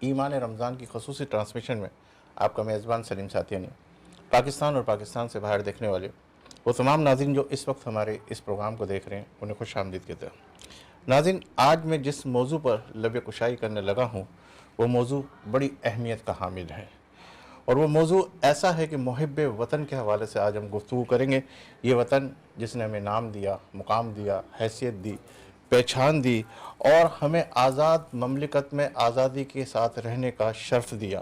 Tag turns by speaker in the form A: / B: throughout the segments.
A: ایمان رمضان کی خصوصی ٹرانسمیشن میں آپ کا میزبان سلیم ساتھیانی، پاکستان اور پاکستان سے باہر دیکھنے والے وہ تمام ناظرین جو اس وقت ہمارے اس پروگرام کو دیکھ رہے ہیں انہیں خوش آمدید کہتے ہیں۔ ناظرین، آج میں جس موضوع پر لب کشائی کرنے لگا ہوں وہ موضوع بڑی اہمیت کا حامل ہے، اور وہ موضوع ایسا ہے کہ محب وطن کے حوالے سے آج ہم گفتگو کریں گے۔ یہ وطن جس نے ہمیں نام دیا، مقام دیا، حیثیت دی، پہچان دی اور ہمیں آزاد مملکت میں آزادی کے ساتھ رہنے کا شرف دیا۔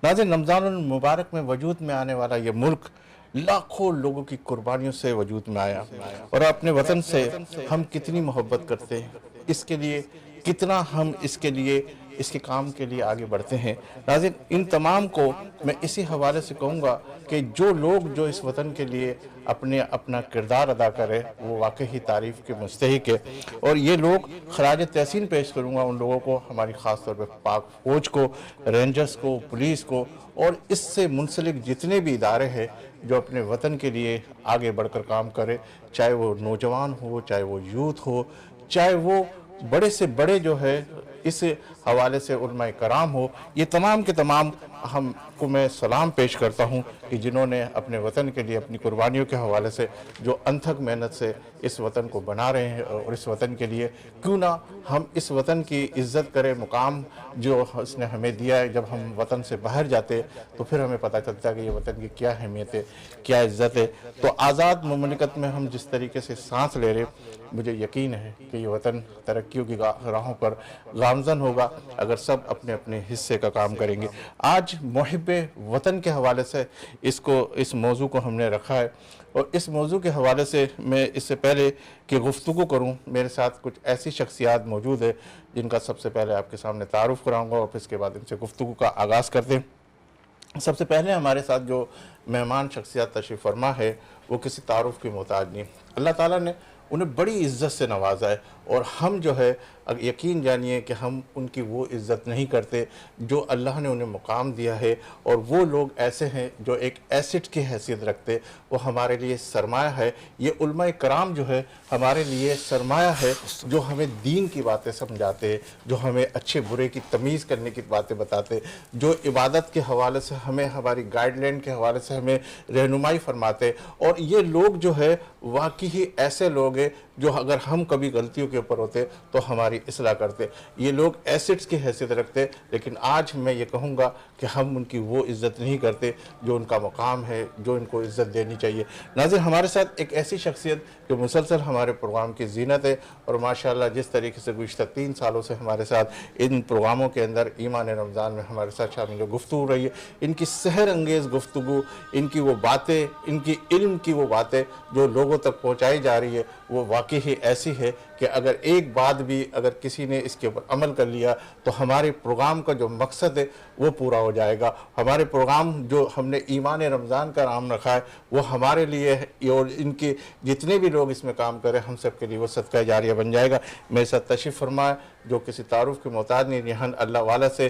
A: ناظرین، رمضان المبارک میں وجود میں آنے والا یہ ملک لاکھوں لوگوں کی قربانیوں سے وجود میں آیا، اور اپنے وطن سے ہم کتنی محبت کرتے ہیں، اس کے لیے کتنا ہم اس کے کام کے لیے آگے بڑھتے ہیں۔ ناظرین، ان تمام کو میں اسی حوالے سے کہوں گا کہ جو لوگ جو اس وطن کے لیے اپنا کردار ادا کرے وہ واقعی تعریف کے مستحق ہے، اور یہ لوگ خراج تحسین پیش کروں گا ان لوگوں کو، ہماری خاص طور پہ پاک فوج کو، رینجرز کو، پولیس کو، اور اس سے منسلک جتنے بھی ادارے ہیں جو اپنے وطن کے لیے آگے بڑھ کر کام کرے، چاہے وہ نوجوان ہو، چاہے وہ یوتھ ہو، چاہے وہ بڑے سے بڑے جو ہے اس حوالے سے علماء کرام ہو، یہ تمام کے تمام ہم کو میں سلام پیش کرتا ہوں کہ جنہوں نے اپنے وطن کے لیے اپنی قربانیوں کے حوالے سے جو انتھک محنت سے اس وطن کو بنا رہے ہیں، اور اس وطن کے لیے کیوں نہ ہم اس وطن کی عزت کریں۔ مقام جو اس نے ہمیں دیا ہے، جب ہم وطن سے باہر جاتے تو پھر ہمیں پتہ چلتا ہے کہ یہ وطن کی کیا اہمیت ہے، کیا عزت ہے۔ تو آزاد مملکت میں ہم جس طریقے سے سانس لے رہے، مجھے یقین ہے کہ یہ وطن ترقیوں کی راہوں پر گامزن ہوگا اگر سب اپنے اپنے حصے کا کام کریں گے۔ آج محب وطن کے حوالے سے اس موضوع کو ہم نے رکھا ہے، اور اس موضوع کے حوالے سے میں اس سے پہلے کہ گفتگو کروں، میرے ساتھ کچھ ایسی شخصیات موجود ہے جن کا سب سے پہلے آپ کے سامنے تعارف کراؤں گا، اور پھر اس کے بعد ان سے گفتگو کا آغاز کرتے ہیں۔ سب سے پہلے ہمارے ساتھ جو مہمان شخصیات تشریف فرما ہے وہ کسی تعارف کی محتاج نہیں۔ اللہ تعالیٰ نے انہیں بڑی عزت سے نوازا ہے، اور ہم جو ہے یقین جانیے کہ ہم ان کی وہ عزت نہیں کرتے جو اللہ نے انہیں مقام دیا ہے، اور وہ لوگ ایسے ہیں جو ایک ایسٹ کی حیثیت رکھتے، وہ ہمارے لیے سرمایہ ہے۔ یہ علماء کرام جو ہے ہمارے لیے سرمایہ ہے، جو ہمیں دین کی باتیں سمجھاتے، جو ہمیں اچھے برے کی تمیز کرنے کی باتیں بتاتے، جو عبادت کے حوالے سے ہمیں ہماری گائیڈ لائن کے حوالے سے ہمیں رہنمائی فرماتے، اور یہ لوگ جو ہے واقعی ایسے لوگ ہیں جو اگر ہم کبھی غلطیوں کے اوپر ہوتے تو ہماری اصلاح کرتے۔ یہ لوگ ایسٹس کی حیثیت رکھتے، لیکن آج میں یہ کہوں گا کہ ہم ان کی وہ عزت نہیں کرتے جو ان کا مقام ہے، جو ان کو عزت دینی چاہیے۔ ناظرین، ہمارے ساتھ ایک ایسی شخصیت جو مسلسل ہمارے پروگرام کی زینت ہے، اور ماشاءاللہ جس طریقے سے گزشتہ 3 سالوں سے ہمارے ساتھ ان پروگراموں کے اندر ایمان رمضان میں ہمارے ساتھ شامل گفتگو رہی ہے، ان کی سحر انگیز گفتگو، ان کی وہ باتیں، ان کی علم کی وہ باتیں جو لوگوں تک پہنچائی جا رہی ہے، وہ واقعی ایسی ہے کہ اگر ایک بات بھی اگر کسی نے اس کے اوپر عمل کر لیا تو ہمارے پروگرام کا جو مقصد ہے وہ پورا ہو جائے گا۔ ہمارے پروگرام جو ہم نے ایمان رمضان کا نام رکھا ہے وہ ہمارے لیے ہے، اور ان کے جتنے بھی لوگ اس میں کام کریں ہم سب کے لیے وہ صدقہ جاریہ بن جائے گا۔ میرے ساتھ تشریف فرمائے جو کسی تعارف کے محتاج نہیں، ریحان اللہ والا سے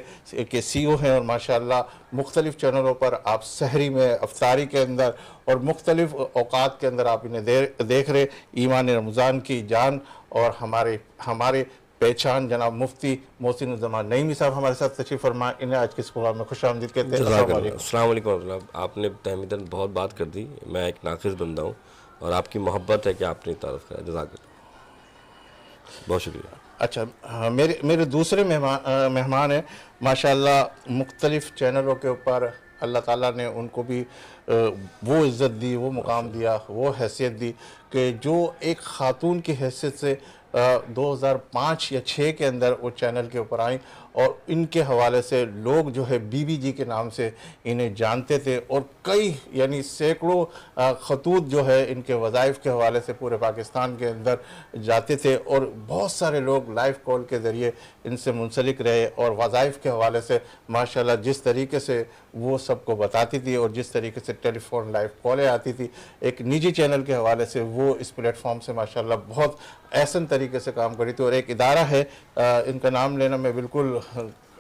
A: کے CEO ہیں، اور ماشاءاللہ مختلف چینلوں پر آپ سحری میں، افطاری کے اندر اور مختلف اوقات کے اندر آپ انہیں دیکھ رہے۔ ایمان رمضان کی جان اور ہمارے پہچان جناب مفتی محسن الزمان نعیمی صاحب ہمارے ساتھ تشریف فرمائے، انہیں آج کے اس پروگرام میں خوش آمدید کہتے ہیں۔
B: السلام علیکم ورحمۃ اللہ۔ آپ نے تحمیداً بہت بات کر دی، میں ایک ناقص بندہ ہوں، اور آپ کی محبت ہے کہ آپ نے تعارف کرا، جزاک اللہ، بہت شکریہ۔
A: اچھا، میرے دوسرے مہمان ہیں ماشاءاللہ، مختلف چینلوں کے اوپر اللہ تعالیٰ نے ان کو بھی وہ عزت دی، وہ مقام دیا، وہ حیثیت دی کہ جو ایک خاتون کی حیثیت سے 2005 یا 6 کے اندر وہ چینل کے اوپر آئیں، اور ان کے حوالے سے لوگ جو ہے بی بی جی کے نام سے انہیں جانتے تھے، اور کئی یعنی سینکڑوں خطوط جو ہے ان کے وظائف کے حوالے سے پورے پاکستان کے اندر جاتے تھے، اور بہت سارے لوگ لائیو کال کے ذریعے ان سے منسلک رہے، اور وظائف کے حوالے سے ماشاءاللہ جس طریقے سے وہ سب کو بتاتی تھی، اور جس طریقے سے ٹیلی فون لائیو کالیں آتی تھی ایک نجی چینل کے حوالے سے، وہ اس پلیٹ فارم سے ماشاءاللہ بہت احسن طریقے سے کام کری تھی۔ اور ایک ادارہ ہے، ان کا نام لینا میں بالکل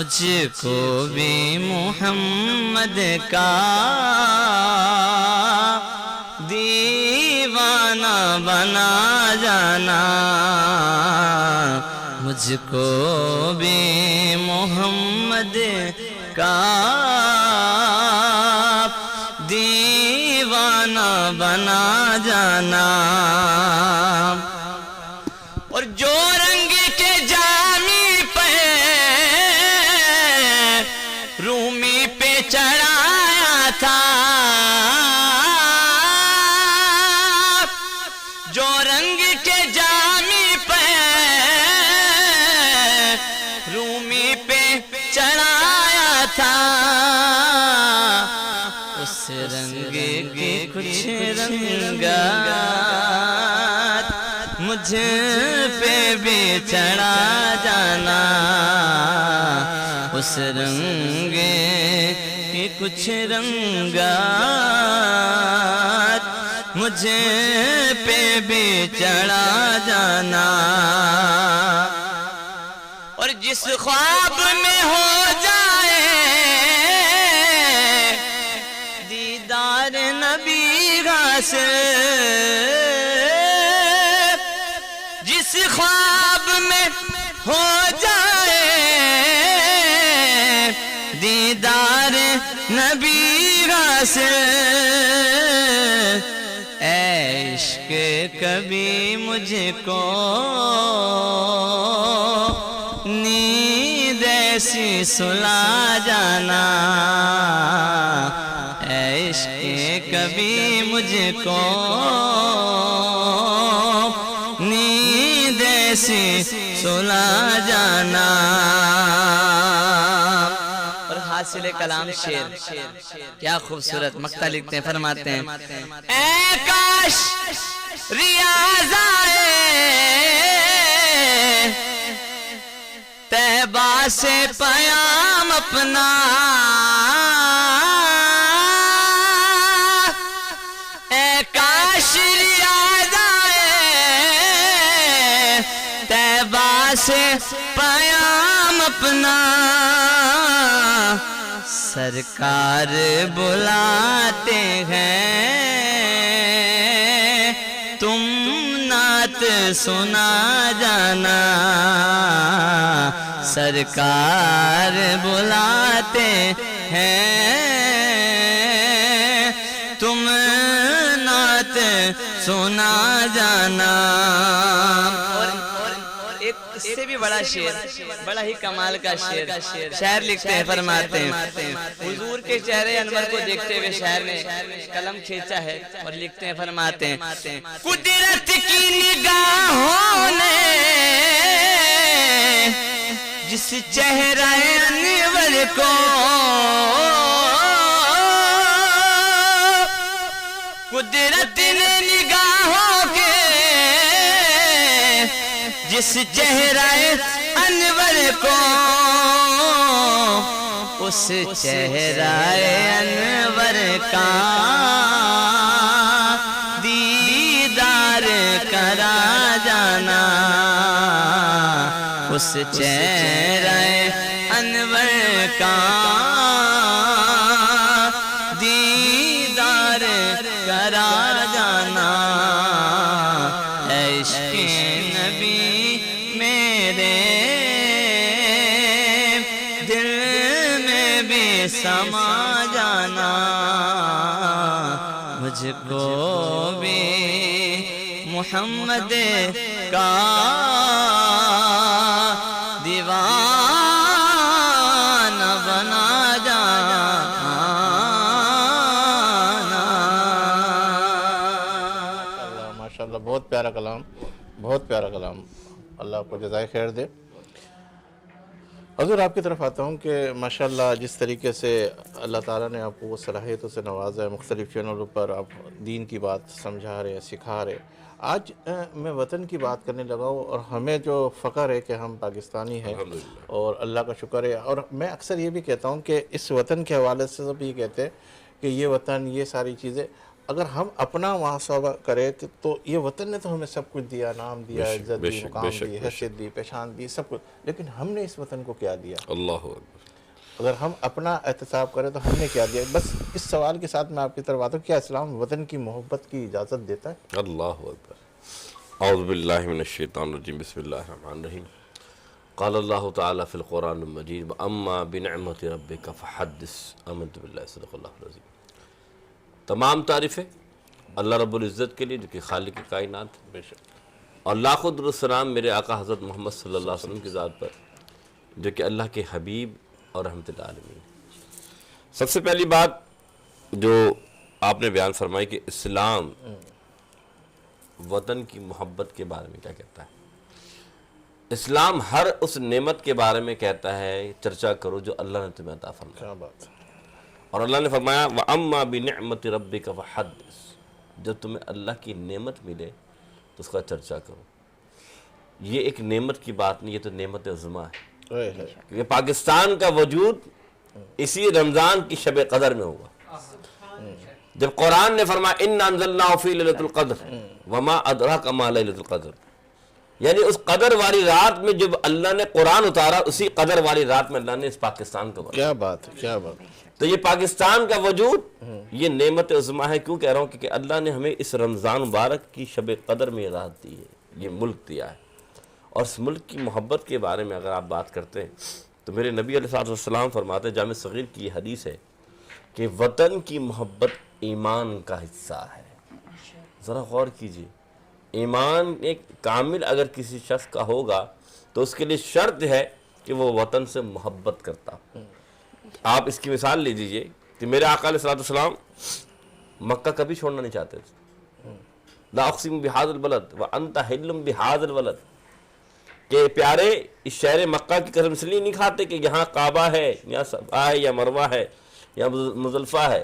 C: مجھ کو بھی محمد کا دیوانہ بنا جانا، مجھ کو بھی محمد کا دیوانہ بنا جانا۔ اور جو رنگ کے جامی پہ رومی پہ چڑھایا تھا، جو رنگ کے جامی پہ رومی پہ چڑھایا تھا، اس رنگ کے کچھ رنگات مجھ پہ بھی چڑھا جانا، اس رنگ کے کچھ رنگات مجھ پہ بھی چڑھا جانا۔ اور جس خواب میں ہو جائے دیدار نبی حاصل، جس خواب میں ہو جائے دیدار نبی حاصل، اے عشق کبھی مجھ کو نیند ایسی سلا جانا، اے عشق کبھی مجھ کو نیند ایسی سلا جانا۔ اور حاصل کلام شعر کیا خوبصورت مقطع لکھتے ہیں، فرماتے ہیں اے کاش ریاض آئے طیبہ سے پیام اپنا، اے کاش ریاض آئے طیبہ سے پیام اپنا، سرکار بلاتے ہیں تم نعت سنا جانا، سرکار بلاتے ہیں تم نعت سنا جانا۔ اور ایک اس سے بھی بڑا شعر، بڑا ہی کمال کا شعر شاعر لکھتے ہیں، فرماتے ہیں حضور کے چہرے انور کو دیکھتے ہوئے شاعر نے قلم کھینچا ہے اور لکھتے ہیں، فرماتے ہیں قدرت کی نگاہوں نے جس چہرہ انور کو قدرت نے نگاہوں کے جس چہرہ انور کو اس چہرہ انور کا دیدار کرا جانا، اس چہرہ انور کا دیدار کرا جانا، عشق نبی میرے دل میں بھی سما جانا، مجھ کو بھی محمد کا دیوانہ بنا جانا۔
A: ماشاءاللہ بہت پیارا کلام، بہت پیارا کلام، اللہ آپ کو جزائے خیر دے۔ حضور آپ کی طرف آتا ہوں کہ ماشاءاللہ جس طریقے سے اللہ تعالیٰ نے آپ کو وہ صلاحیتوں سے نوازا ہے، مختلف چینلوں پر آپ دین کی بات سمجھا رہے ہیں، سکھا رہے ہیں۔ آج میں وطن کی بات کرنے لگا ہوں اور ہمیں جو فخر ہے کہ ہم پاکستانی ہیں اور اللہ کا شکر ہے، اور میں اکثر یہ بھی کہتا ہوں کہ اس وطن کے حوالے سے سب یہ کہتے ہیں کہ یہ وطن، یہ ساری چیزیں اگر ہم اپنا محاسبہ کریں کہ تو یہ وطن نے تو ہمیں سب کچھ دیا، نام دیا،
B: بے شک،
A: عزت
B: بے
A: دی،
B: شک،
A: مقام
B: بے شک،
A: دی،
B: بے
A: حیثیت دی، پہچان دی، سب کچھ، لیکن ہم نے اس وطن کو کیا دیا؟
B: اللہ اکبر،
A: اگر ہم اپنا احتساب کریں تو ہم نے کیا دیا؟ بس اس سوال کے ساتھ میں آپ کی طرف آتا ہوں، کیا اسلام وطن کی محبت کی اجازت دیتا ہے؟
B: اللہ اکبر۔ اعوذ باللہ من الشیطان الرجیم، بسم اللہ الرحمن الرحیم۔ قال اللہ تعالیٰ فی القرآن المجید اما بنعمت ربک فحدث، آمنت باللہ، صدق اللہ العظیم۔ تمام تعریفیں اللہ رب العزت کے لیے جو کہ خالق کائنات،
A: بے شک،
B: اور لاکھوں درود و سلام میرے آقا حضرت محمد صلی اللہ علیہ وسلم کی ذات پر جو کہ اللہ کے حبیب اور رحمت العالمین۔ سب سے پہلی بات جو آپ نے بیان فرمائی کہ اسلام وطن کی محبت کے بارے میں کیا کہتا ہے۔ اسلام ہر اس نعمت کے بارے میں کہتا ہے چرچا کرو جو اللہ نے تمہیں عطا فرمایا،
A: کیا بات ہے،
B: اور اللہ نے فرمایا وَأَمَّا بِنِعْمَةِ رَبِّكَ فَحَدِّثْ، جب تمہیں اللہ کی نعمت ملے تو اس کا چرچا کرو۔ یہ ایک نعمت کی بات نہیں، یہ تو نعمت عظمیٰ ہے،
A: اے ہے،
B: کیونکہ پاکستان کا وجود اسی رمضان کی شب قدر میں ہوا، جب قرآن نے فرمایا اِنَّا أَنزَلْنَاهُ فِي لَيْلَةِ الْقَدْرِ وَمَا أَدْرَاكَ مَا لَيْلَةُ الْقَدْرِ، یعنی اس قدر والی رات میں جب اللہ نے قرآن اتارا، اسی قدر والی رات میں اللہ نے اس پاکستان کو بنایا۔
A: کیا بات ہے، کیا بات ہے،
B: تو یہ پاکستان کا وجود یہ نعمت عظمیٰ ہے۔ کیوں کہہ رہا ہوں؟ کہ اللہ نے ہمیں اس رمضان مبارک کی شب قدر میں راحت دی ہے، یہ ملک دیا ہے، اور اس ملک کی محبت کے بارے میں اگر آپ بات کرتے ہیں تو میرے نبی علیہ السلام فرماتے ہیں، جامع صغیر کی یہ حدیث ہے کہ وطن کی محبت ایمان کا حصہ ہے۔ ذرا غور کیجئے، ایمان ایک کامل اگر کسی شخص کا ہوگا تو اس کے لیے شرط ہے کہ وہ وطن سے محبت کرتا۔ آپ اس کی مثال لے لیجئے کہ میرے آقا علیہ السلام مکہ کبھی چھوڑنا نہیں چاہتے تھے۔ لا اقسم بہذا البلد وانت حل بہذا البلد، کہ پیارے اس شہر مکہ کی قسم اس لیے نہیں کھاتے کہ یہاں کعبہ ہے یا صفا ہے یا مروہ ہے یا مزدلفہ ہے،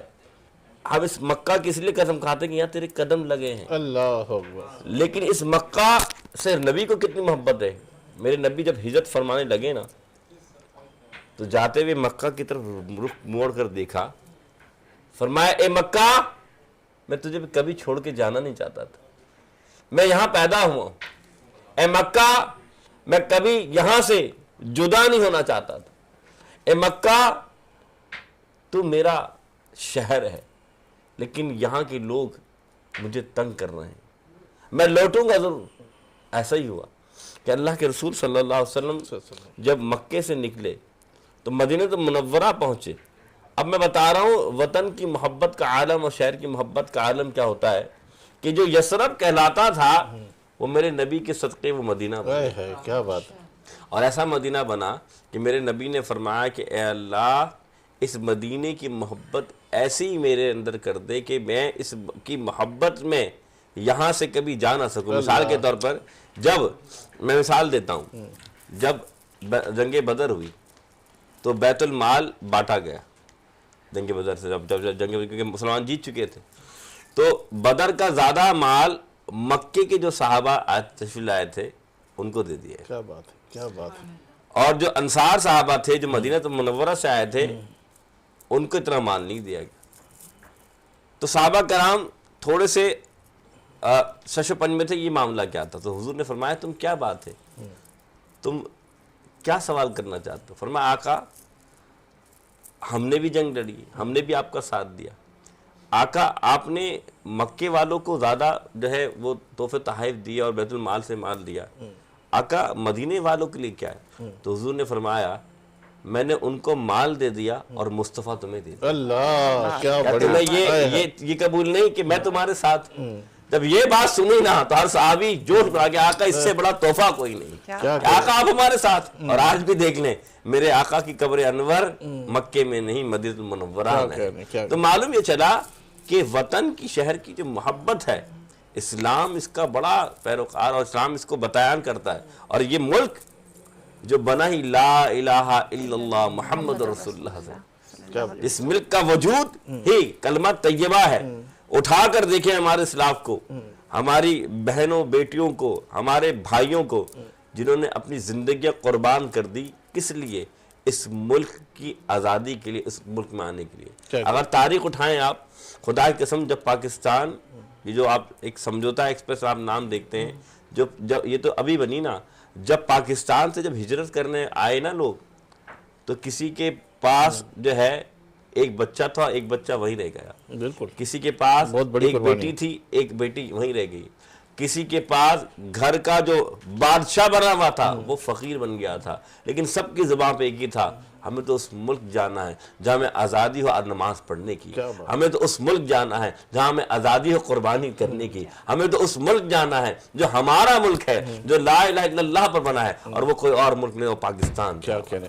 B: ہم اس مکہ کی اس لیے قسم کھاتے کہ یہاں تیرے قدم لگے ہیں۔
A: اللہ اکبر،
B: لیکن اس مکہ سے نبی کو کتنی محبت ہے۔ میرے نبی جب ہجرت فرمانے لگے نا تو جاتے ہوئے مکہ کی طرف رخ موڑ کر دیکھا، فرمایا اے مکہ میں تجھے کبھی چھوڑ کے جانا نہیں چاہتا تھا، میں یہاں پیدا ہوا ہوں، اے مکہ میں کبھی یہاں سے جدا نہیں ہونا چاہتا تھا، اے مکہ تو میرا شہر ہے، لیکن یہاں کے لوگ مجھے تنگ کر رہے ہیں، میں لوٹوں گا ضرور۔ ایسا ہی ہوا کہ اللہ کے رسول صلی اللہ علیہ وسلم جب مکے سے نکلے تو مدینہ منورہ پہنچے۔ اب میں بتا رہا ہوں وطن کی محبت کا عالم اور شہر کی محبت کا عالم کیا ہوتا ہے، کہ جو یثرب کہلاتا تھا وہ میرے نبی کے صدقے وہ مدینہ بنا،
A: اے ہے، کیا بات ہے،
B: اور ایسا مدینہ بنا کہ میرے نبی نے فرمایا کہ اے اللہ اس مدینے کی محبت ایسی ہی میرے اندر کر دے کہ میں اس کی محبت میں یہاں سے کبھی جا نہ سکوں۔ مثال کے طور پر جب میں مثال دیتا ہوں، جب جنگ بدر ہوئی تو بیت المال بانٹا گیا جنگ بدر سے، جب جنگ، کیونکہ مسلمان جیت چکے تھے، تو بدر کا زیادہ مال مکے کے جو صحابہ تشریف لائے تھے ان کو دے دیا،
A: کیا بات ہے، کیا بات ہے،
B: اور جو انصار صحابہ تھے جو مدینہ منورہ سے آئے تھے ان کو اتنا مال نہیں دیا گیا۔ تو صحابہ کرام تھوڑے سے شش و پنج میں تھے، یہ معاملہ کیا تھا؟ تو حضور نے فرمایا تم کیا بات ہے، تم کیا سوال کرنا چاہتے ہو؟ فرمایا آقا ہم نے بھی جنگ لڑی، ہم نے بھی آپ کا ساتھ دیا، آقا آپ نے مکے والوں کو زیادہ جو ہے وہ تحفے تحائف دیے اور بیت المال سے مال دیا، آقا مدینے والوں کے لیے کیا ہے؟ تو حضور نے فرمایا میں نے ان کو مال دے دیا اور مصطفیٰ تمہیں دے دیا۔
A: اللہ کیا
B: کیا
A: بڑی،
B: تمہیں یہ قبول نہیں کہ میں تمہارے ساتھ؟ جب یہ بات سنی نا تو ہر صحابی جوش پڑا کہ آقا اس سے بڑا تحفہ کوئی نہیں، کہ آقا آپ ہمارے ساتھ۔ اور آج بھی دیکھ لیں میرے آقا کی قبر انور مکے میں نہیں مدینہ المنورہ میں ہے۔ تو معلوم یہ چلا کہ وطن کی شہر کی جو محبت ہے اسلام اس کا بڑا پیروکار، اور اسلام اس کو بیان کرتا ہے، اور یہ ملک جو بنا ہی لا الہ الا اللہ محمد رسول اللہ سے، اس ملک کا وجود ہی کلمہ طیبہ ہے۔ اٹھا کر دیکھیں ہمارے اسلاف کو، ہماری بہنوں بیٹیوں کو، ہمارے بھائیوں کو، جنہوں نے اپنی زندگیاں قربان کر دی، کس لیے؟ اس ملک کی آزادی کے لیے، اس ملک میں آنے کے لیے۔ اگر تاریخ اٹھائیں آپ، خدا کی قسم جب پاکستان یہ جو آپ ایک سمجھوتا ایکسپریس آپ نام دیکھتے ہیں جب یہ تو ابھی بنی نا, جب پاکستان سے جب ہجرت کرنے آئے نا لوگ تو کسی کے پاس جو ہے ایک بچہ تھا, ایک بچہ وہیں رہ گیا.
A: بالکل.
B: کسی کے پاس
A: بہت بڑی
B: ایک
A: قربانی
B: بیٹی تھی, ایک بیٹی وہیں رہ گئی. کسی کے پاس گھر کا جو بادشاہ بنا ہوا تھا وہ فقیر بن گیا تھا. لیکن سب کی زبان پہ ایک ہی تھا, ہمیں تو اس ملک جانا ہے جہاں میں آزادی ہو اور نماز پڑھنے کی, ہمیں تو اس ملک جانا ہے جہاں میں آزادی ہو قربانی کرنے کی, ہمیں تو اس ملک جانا ہے جو ہمارا ملک ہے, جو لا الہ الا اللہ پر بنا ہے, اور وہ کوئی اور ملک نہیں, وہ پاکستان.
A: کیا کہنے.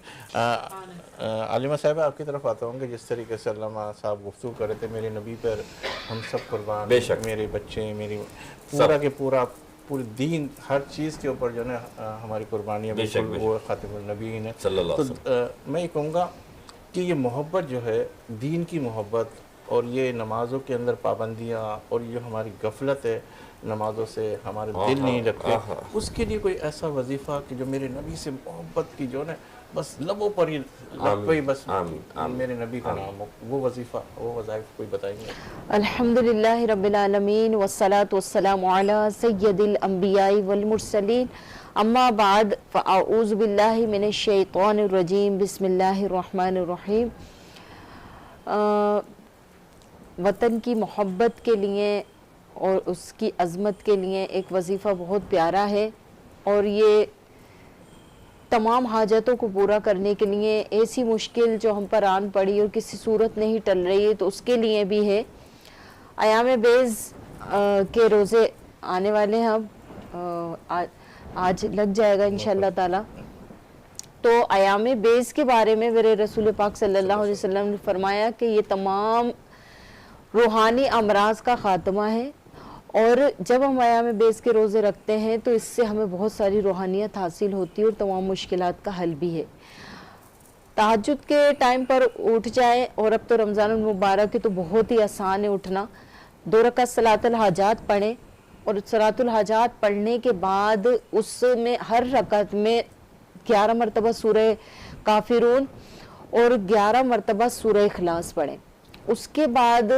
A: عالمہ صاحبہ آپ کی طرف آتا ہوں کہ جس طریقے سے علامہ صاحب گفتگو کر رہے تھے, میرے نبی پر ہم سب قربان,
B: بے شک,
A: میرے بچے, میری پورا کے پورا پورے دین, ہر چیز کے اوپر جو ہے ہماری قربانیاں, بالکل وہ خاتم النبیین ہے. تو میں یہ کہوں گا کہ یہ محبت جو ہے, دین کی محبت, اور یہ نمازوں کے اندر پابندیاں, اور یہ ہماری غفلت ہے نمازوں سے, ہمارے دل نہیں لگتے, اس کے لیے کوئی ایسا وظیفہ کہ جو میرے نبی سے محبت کی جو ہے بس لبوں پر ہی لب پہ ہی بس میرے نبی کا نام ہو, وہ وظیفہ, وہ وظائف کوئی بتائیں گے؟
D: الحمدللہ رب العالمین والصلاة والسلام علی سید الانبیاء والمرسلین, اما بعد فاعوذ باللہ من الشیطان الرجیم, بسم اللہ الرحمن الرحیم. وطن کی محبت کے لیے اور اس کی عظمت کے لیے ایک وظیفہ بہت پیارا ہے, اور یہ تمام حاجتوں کو پورا کرنے کے لیے ایسی مشکل جو ہم پر آن پڑی اور کسی صورت نہیں ٹل رہی ہے تو اس کے لیے بھی ہے. ایام بیز کے روزے آنے والے ہیں, اب آج لگ جائے گا انشاءاللہ تعالی. تو ایام بیز کے بارے میں میرے رسول پاک صلی اللہ علیہ وسلم نے فرمایا کہ یہ تمام روحانی امراض کا خاتمہ ہے, اور جب ہم ایام بیز کے روزے رکھتے ہیں تو اس سے ہمیں بہت ساری روحانیت حاصل ہوتی ہے اور تمام مشکلات کا حل بھی ہے. تہجد کے ٹائم پر اٹھ جائے, اور اب تو رمضان المبارک ہے تو بہت ہی آسان ہے اٹھنا. 2 رکعت صلاۃ الحاجات پڑھیں, اور صلاۃ الحاجات پڑھنے کے بعد اس میں ہر رکعت میں 11 مرتبہ سورہ کافرون اور 11 مرتبہ سورہ اخلاص پڑھیں. اس کے بعد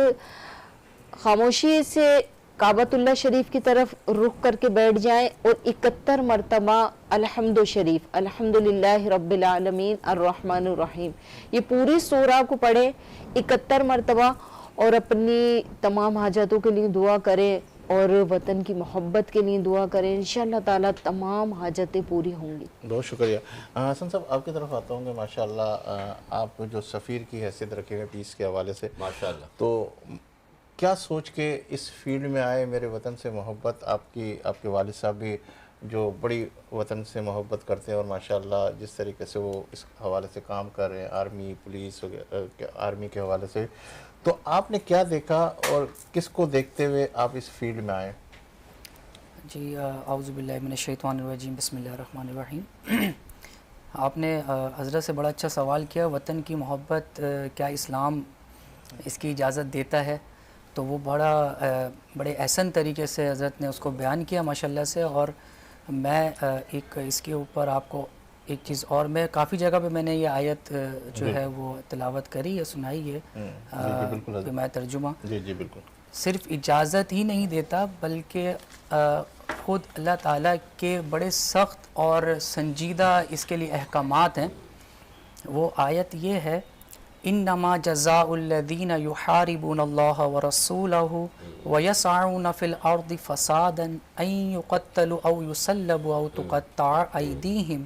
D: خاموشی سے کعبۃ اللہ شریف کی طرف رخ کر کے بیٹھ جائیں, اور 71 مرتبہ الحمد شریف, الحمدللہ رب العالمین الرحمن الرحیم, یہ پوری سورہ کو پڑھیں 71 مرتبہ, اور اپنی تمام حاجتوں کے لیے دعا کریں, اور وطن کی محبت کے لیے دعا کریں. انشاءاللہ تعالیٰ تمام حاجتیں پوری ہوں گی.
A: بہت شکریہ. حسن صاحب آپ کی طرف آتا ہوں کہ ماشاءاللہ آپ جو سفیر کی حیثیت رکھے ہوئے پیس کے حوالے سے,
B: ماشاءاللہ,
A: تو کیا سوچ کے اس فیلڈ میں آئے؟ میرے وطن سے محبت, آپ کے والد صاحب بھی جو بڑی وطن سے محبت کرتے ہیں, اور ماشاءاللہ جس طریقے سے وہ اس حوالے سے کام کر رہے ہیں, آرمی, پولیس, آرمی کے حوالے سے, تو آپ نے کیا دیکھا اور کس کو دیکھتے ہوئے آپ اس فیلڈ میں آئے؟
E: جی اعوذ باللہ من الشیطان الرجیم, بسم اللہ الرحمن الرحیم. آپ نے حضرت سے بڑا اچھا سوال کیا, وطن کی محبت کیا اسلام اس کی اجازت دیتا ہے؟ تو وہ بڑے احسن طریقے سے حضرت نے اس کو بیان کیا ماشاءاللہ سے. اور میں ایک اس کے اوپر آپ کو ایک چیز, اور میں کافی جگہ پہ میں نے یہ آیت جو ہے وہ تلاوت کری ہے, سنائی ہے, میں ترجمہ.
A: جی جی بالکل.
E: صرف اجازت ہی نہیں دیتا بلکہ خود اللہ تعالیٰ کے بڑے سخت اور سنجیدہ اس کے لیے احکامات ہیں. وہ آیت یہ ہے, انما جزاء الذین یحاربون اللہ ورسولہ ویسعون فی الارض فسادا ان یقتلوا او یصلبوا او تقطع ایدیہم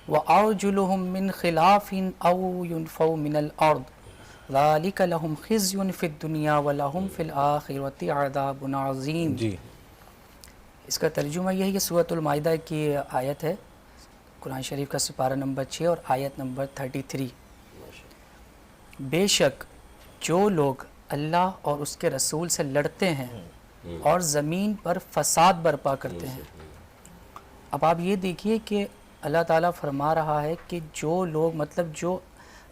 E: وارجلہم من خلاف او ینفوا من الارض ذالک لہم خزی فی الدنیا ولہم فی الآخرۃ عذاب عظیم.
A: جی,
E: اس کا ترجمہ یہ ہے کہ سورۃ المائدہ کی آیت ہے, قرآن شریف کا سپارہ نمبر 6 اور آیت نمبر 33. بے شک جو لوگ اللہ اور اس کے رسول سے لڑتے ہیں اور زمین پر فساد برپا کرتے ہیں. اب آپ یہ دیکھیے کہ اللہ تعالیٰ فرما رہا ہے کہ جو لوگ, مطلب جو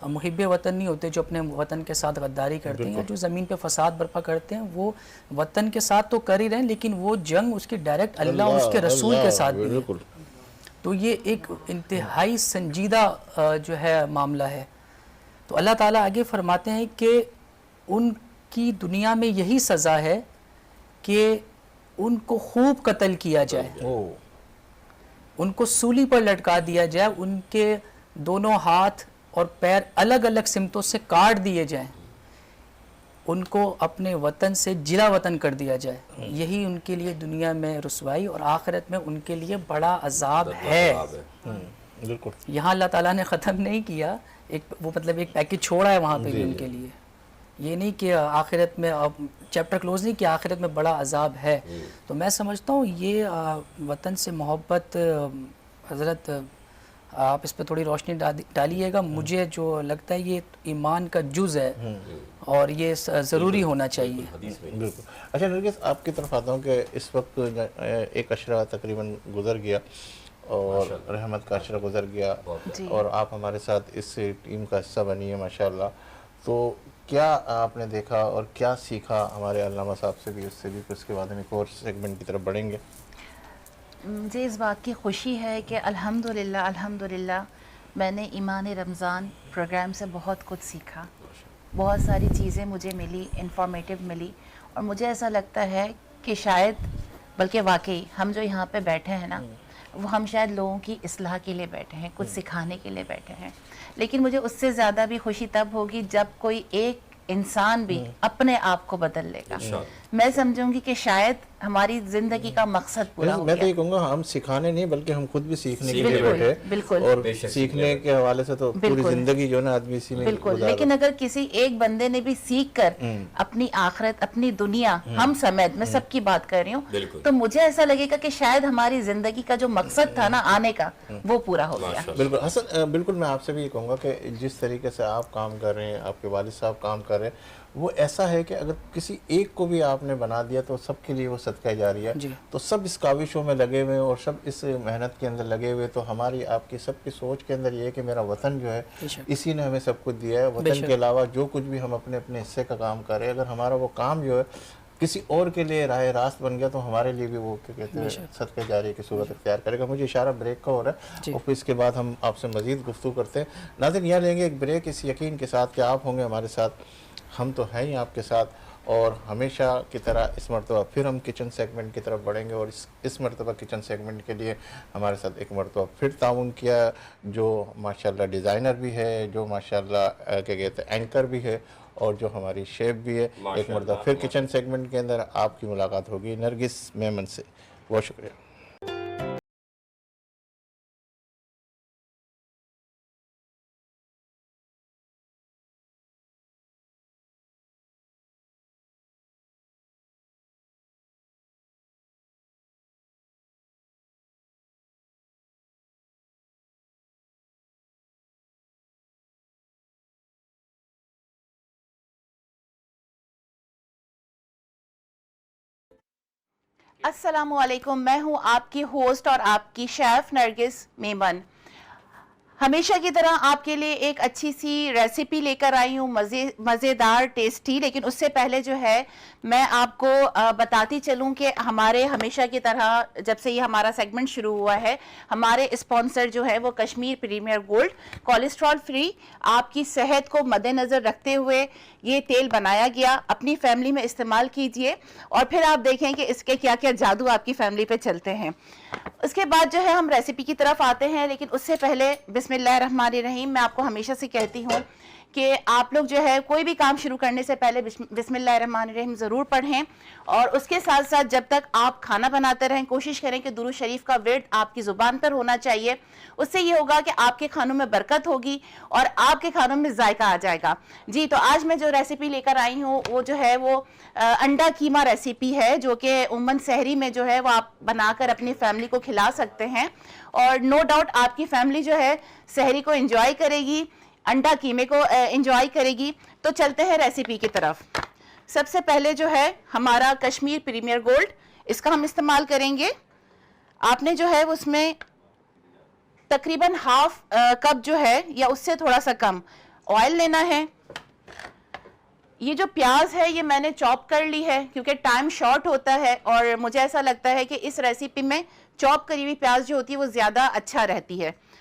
E: محب وطن نہیں ہوتے, جو اپنے وطن کے ساتھ غداری کرتے ہیں, جو زمین پہ فساد برپا کرتے ہیں, وہ وطن کے ساتھ تو کر ہی رہے ہیں لیکن وہ جنگ اس کی ڈائریکٹ اللہ اور اس کے رسول کے ساتھ بھی ہے. تو یہ ایک انتہائی سنجیدہ جو ہے معاملہ ہے. تو اللہ تعالیٰ آگے فرماتے ہیں کہ ان کی دنیا میں یہی سزا ہے کہ ان کو خوب قتل کیا جائے، ان کو سولی پر لٹکا دیا جائے، ان کے دونوں ہاتھ اور پیر الگ الگ سمتوں سے کاٹ دیے جائیں، ان کو اپنے وطن سے جلا وطن کر دیا جائے. یہی ان کے لیے دنیا میں رسوائی اور آخرت میں ان کے لیے بڑا عذاب ہے.
A: بالکل
E: یہاں اللہ تعالیٰ نے ختم نہیں کیا، وہ مطلب ایک پیکج چھوڑا ہے وہاں پہ بھی ان کے لیے. یہ نہیں کہ آخرت میں اب چیپٹر کلوز نہیں کہ آخرت میں بڑا عذاب ہے. تو میں سمجھتا ہوں یہ وطن سے محبت، حضرت آپ اس پہ تھوڑی روشنی ڈالیے گا. مجھے جو لگتا ہے یہ ایمان کا جز ہے اور یہ ضروری ہونا چاہیے.
A: بالکل. اچھا نرگس، آپ کی طرف آتا ہوں کہ اس وقت ایک عشرہ تقریباً گزر گیا اور رحمت کا عشرہ گزر گیا اور آپ ہمارے ساتھ اس ٹیم کا حصہ بنی ہے ماشاءاللہ. تو کیا آپ نے دیکھا اور کیا سیکھا ہمارے علامہ صاحب سے بھی، اس سے بھی، پھر اس کے بعد ہم ایک اور سیگمنٹ کی طرف بڑھیں گے؟
F: مجھے اس بات کی خوشی ہے کہ الحمدللہ میں نے ایمان رمضان پروگرام سے بہت کچھ سیکھا. بہت ساری چیزیں مجھے ملی، انفارمیٹیو ملی، اور مجھے ایسا لگتا ہے کہ شاید بلکہ واقعی ہم جو یہاں پہ بیٹھے ہیں نا، وہ ہم شاید لوگوں کی اصلاح کے لیے بیٹھے ہیں، کچھ سکھانے کے لیے بیٹھے ہیں. لیکن مجھے اس سے زیادہ بھی خوشی تب ہوگی جب کوئی ایک انسان بھی اپنے آپ کو بدل لے گا. میں سمجھوں گی کہ شاید ہماری زندگی کا مقصد پورا ہو
A: میں تو
F: گیا.
A: یہ کہوں گا ہم سکھانے نہیں بلکہ ہم خود بھی سیکھنے کے لیے بیٹھے،
F: بالکل
A: اور سیکھنے کے حوالے سے تو پوری زندگی جو ہے نا آدمی اسی میں
F: بالکل. لیکن اگر کسی ایک بندے نے بھی سیکھ کر اپنی آخرت، اپنی دنیا، ہم سمیت، میں سب کی بات کر رہی ہوں، تو مجھے ایسا لگے گا کہ شاید ہماری زندگی کا جو مقصد تھا نا آنے کا، وہ پورا ہو گیا.
A: بالکل. حسن، بالکل میں آپ سے بھی یہ کہوں گا کہ جس طریقے سے آپ کام کر رہے ہیں، آپ کے والد صاحب کام کر رہے ہیں، وہ ایسا ہے کہ اگر کسی ایک کو بھی آپ نے بنا دیا تو سب کے لیے وہ صدقہ جاری ہے. تو سب اس کاوشوں میں لگے ہوئے اور سب اس محنت کے اندر لگے ہوئے. تو ہماری آپ کی سب کی سوچ کے اندر یہ ہے کہ میرا وطن جو ہے اسی نے ہمیں سب کچھ دیا ہے. وطن کے علاوہ جو کچھ بھی ہم اپنے اپنے حصے کا کام کر رہے ہیں، اگر ہمارا وہ کام جو ہے کسی اور کے لیے راہ راست بن گیا تو ہمارے لیے بھی وہ کیا کہتے ہیں صدقہ جاری کی صورت اختیار کرے گا. مجھے اشارہ بریک کا ہو رہا ہے اور پھر اس کے بعد ہم آپ سے مزید گفتگو کرتے ہیں. ناظرین، یہاں لیں گے ایک بریک اس یقین کے ساتھ کہ آپ ہوں گے ہمارے ساتھ، ہم تو ہیں ہی آپ کے ساتھ، اور ہمیشہ کی طرح اس مرتبہ پھر ہم کچن سیگمنٹ کی طرف بڑھیں گے. اور اس مرتبہ کچن سیگمنٹ کے لیے ہمارے ساتھ ایک مرتبہ پھر تعاون کیا، جو ماشاءاللہ ڈیزائنر بھی ہے، جو ماشاءاللہ کیا کہتے ہیں اینکر بھی ہے، اور جو ہماری شیف بھی ہے. ایک مرتبہ پھر کچن سیگمنٹ کے اندر آپ کی ملاقات ہوگی نرگس میمن سے. بہت شکریہ.
F: السلام علیکم، میں ہوں آپ کی ہوسٹ اور آپ کی شیف نرگس میمن. ہمیشہ کی طرح آپ کے لیے ایک اچھی سی ریسیپی لے کر آئی ہوں، مزیدار، ٹیسٹی. لیکن اس سے پہلے جو ہے میں آپ کو بتاتی چلوں کہ ہمارے ہمیشہ کی طرح جب سے یہ ہمارا سیگمنٹ شروع ہوا ہے، ہمارے اسپانسر جو ہے وہ Kashmir premier gold, cholesterol free, آپ کی صحت کو مد نظر رکھتے ہوئے یہ تیل بنایا گیا. اپنی فیملی میں استعمال کیجئے اور پھر آپ دیکھیں کہ اس کے کیا کیا جادو آپ کی فیملی پہ چلتے ہیں. اس کے بعد جو ہے ہم ریسیپی کی طرف آتے ہیں. لیکن اس سے پہلے بسم اللہ الرحمن الرحیم. میں آپ کو ہمیشہ سے کہتی ہوں کہ آپ لوگ جو ہے کوئی بھی کام شروع کرنے سے پہلے بسم اللہ الرحمن الرحیم ضرور پڑھیں. اور اس کے ساتھ ساتھ جب تک آپ کھانا بناتے رہیں کوشش کریں کہ درود شریف کا ورد آپ کی زبان پر ہونا چاہیے. اس سے یہ ہوگا کہ آپ کے کھانوں میں برکت ہوگی اور آپ کے کھانوں میں ذائقہ آ جائے گا. جی تو آج میں جو ریسیپی لے کر آئی ہوں وہ جو ہے وہ انڈا قیمہ ریسیپی ہے، جو کہ عموماً سحری میں جو ہے وہ آپ بنا کر اپنی فیملی کو کھلا سکتے ہیں. اور نو ڈاؤٹ آپ کی فیملی جو ہے سحری کو انجوائے کرے گی، انڈا قیمے کو انجوائے کرے گی. تو چلتے ہیں ریسیپی کی طرف. سب سے پہلے جو ہے ہمارا کشمیر پریمیئر گولڈ، اس کا ہم استعمال کریں گے. آپ نے جو ہے اس میں تقریباً ہاف کپ جو ہے یا اس سے تھوڑا سا کم آئل لینا ہے. یہ جو پیاز ہے یہ میں نے چاپ کر لی ہے کیونکہ ٹائم شارٹ ہوتا ہے اور مجھے ایسا لگتا ہے کہ اس ریسیپی میں چاپ کری ہوئی پیاز جو ہوتی ہے وہ زیادہ اچھا رہتی ہے.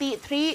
F: 3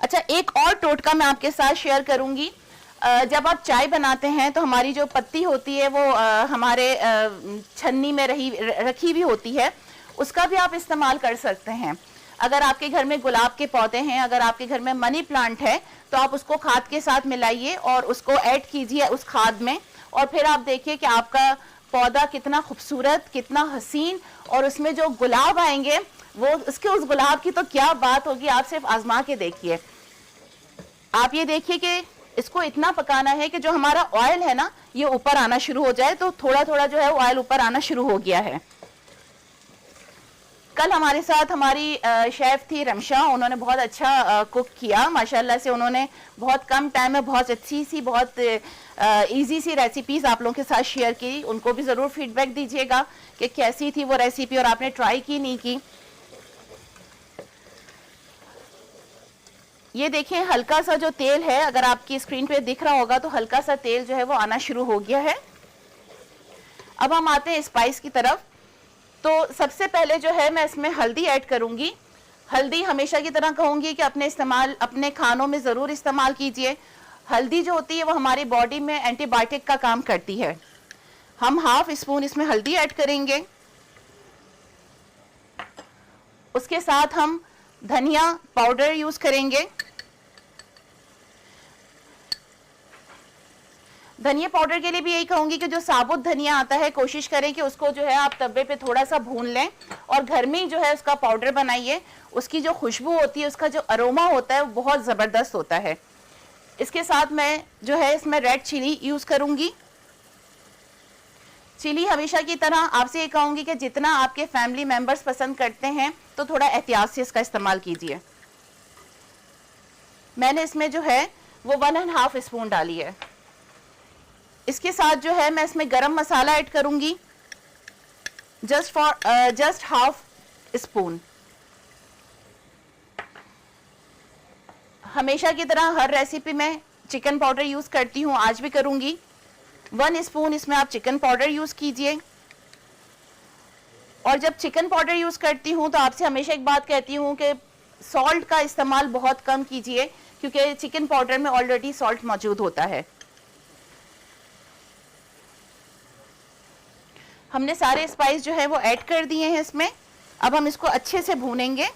F: اچھا ایک اور ٹوٹکا میں آپ کے ساتھ شیئر کروں گی. جب آپ چائے بناتے ہیں تو ہماری جو پتی ہوتی ہے وہ ہمارے چھنی میں رکھی بھی ہوتی ہے, اس کا بھی آپ استعمال کر سکتے ہیں. اگر آپ کے گھر میں گلاب کے پودے ہیں, اگر آپ کے گھر میں منی پلانٹ ہے, تو آپ اس کو کھاد کے ساتھ ملائیے اور اس کو ایڈ کیجئے اس کھاد میں, اور پھر آپ دیکھیے کہ آپ کا پودا کتنا خوبصورت, کتنا حسین, اور اس میں جو گلاب آئیں گے وہ اس گلاب کی تو کیا بات ہوگی. آپ صرف آزما کے دیکھیے. آپ یہ دیکھیے کہ اس کو اتنا پکانا ہے کہ جو ہمارا آئل ہے نا یہ اوپر آنا شروع ہو جائے. تو تھوڑا تھوڑا جو ہے وہ آئل اوپر آنا شروع ہو گیا ہے. کل ہمارے ساتھ ہماری شیف تھی رمشا, انہوں نے بہت اچھا کوک کیا ماشاءاللہ سے. انہوں نے بہت کم ٹائم میں بہت اچھی سی, بہت ایزی سی ریسیپیز آپ لوگوں کے ساتھ شیئر کی. ان کو بھی ضرور فیڈ بیک دیجیے گا کہ کیسی تھی وہ ریسیپی اور آپ نے ٹرائی کی نہیں کی. یہ دیکھیں ہلکا سا جو تیل ہے, اگر آپ کی اسکرین پہ دکھ رہا ہوگا تو ہلکا سا تیل جو ہے وہ آنا شروع ہو گیا ہے. اب ہم آتے ہیں اسپائس کی طرف. تو سب سے پہلے جو ہے میں اس میں ہلدی ایڈ کروں گی. ہلدی ہمیشہ کی طرح کہوں گی کہ اپنے کھانوں میں ضرور استعمال کیجئے. ہلدی جو ہوتی ہے وہ ہماری باڈی میں اینٹی بائیوٹک کا کام کرتی ہے. ہم ½ اسپون اس میں ہلدی ایڈ کریں گے. اس کے ساتھ ہم دھنیا پاؤڈر یوز کریں گے. دھنیا پاؤڈر کے لیے بھی یہی کہوں گی کہ جو ثابت دھنیا آتا ہے کوشش کریں کہ اس کو جو ہے آپ توے پہ تھوڑا سا بھون لیں اور گھر میں جو ہے اس کا پاؤڈر بنائیے. اس کی جو خوشبو ہوتی ہے, اس کا جو اروما ہوتا ہے وہ بہت زبردست ہوتا ہے. اس کے ساتھ میں جو ہے اس میں ریڈ چلی یوز کروں گی. چلی ہمیشہ کی طرح آپ سے یہ کہوں گی کہ جتنا آپ کے فیملی ممبرز پسند کرتے ہیں تو تھوڑا احتیاط سے اس کا استعمال کیجئے. میں نے اس میں جو ہے وہ 1½ اسپون ڈالی ہے. اس کے ساتھ جو ہے میں اس میں گرم مسالہ ایڈ کروں گی, جسٹ ½ اسپون. ہمیشہ کی طرح ہر ریسیپی میں چکن پاؤڈر یوز کرتی ہوں, آج بھی کروں گی. 1 اسپون اس میں آپ چکن پاؤڈر یوز کیجئے. اور جب چکن پاؤڈر یوز کرتی ہوں تو آپ سے ہمیشہ ایک بات کہتی ہوں کہ سالٹ کا استعمال بہت کم کیجئے, کیونکہ چکن پاؤڈر میں آلریڈی سالٹ موجود ہوتا ہے. ہم نے سارے اسپائس جو ہے وہ ایڈ کر دیے ہیں اس میں. اب ہم اس کو اچھے سے بھونیں گے.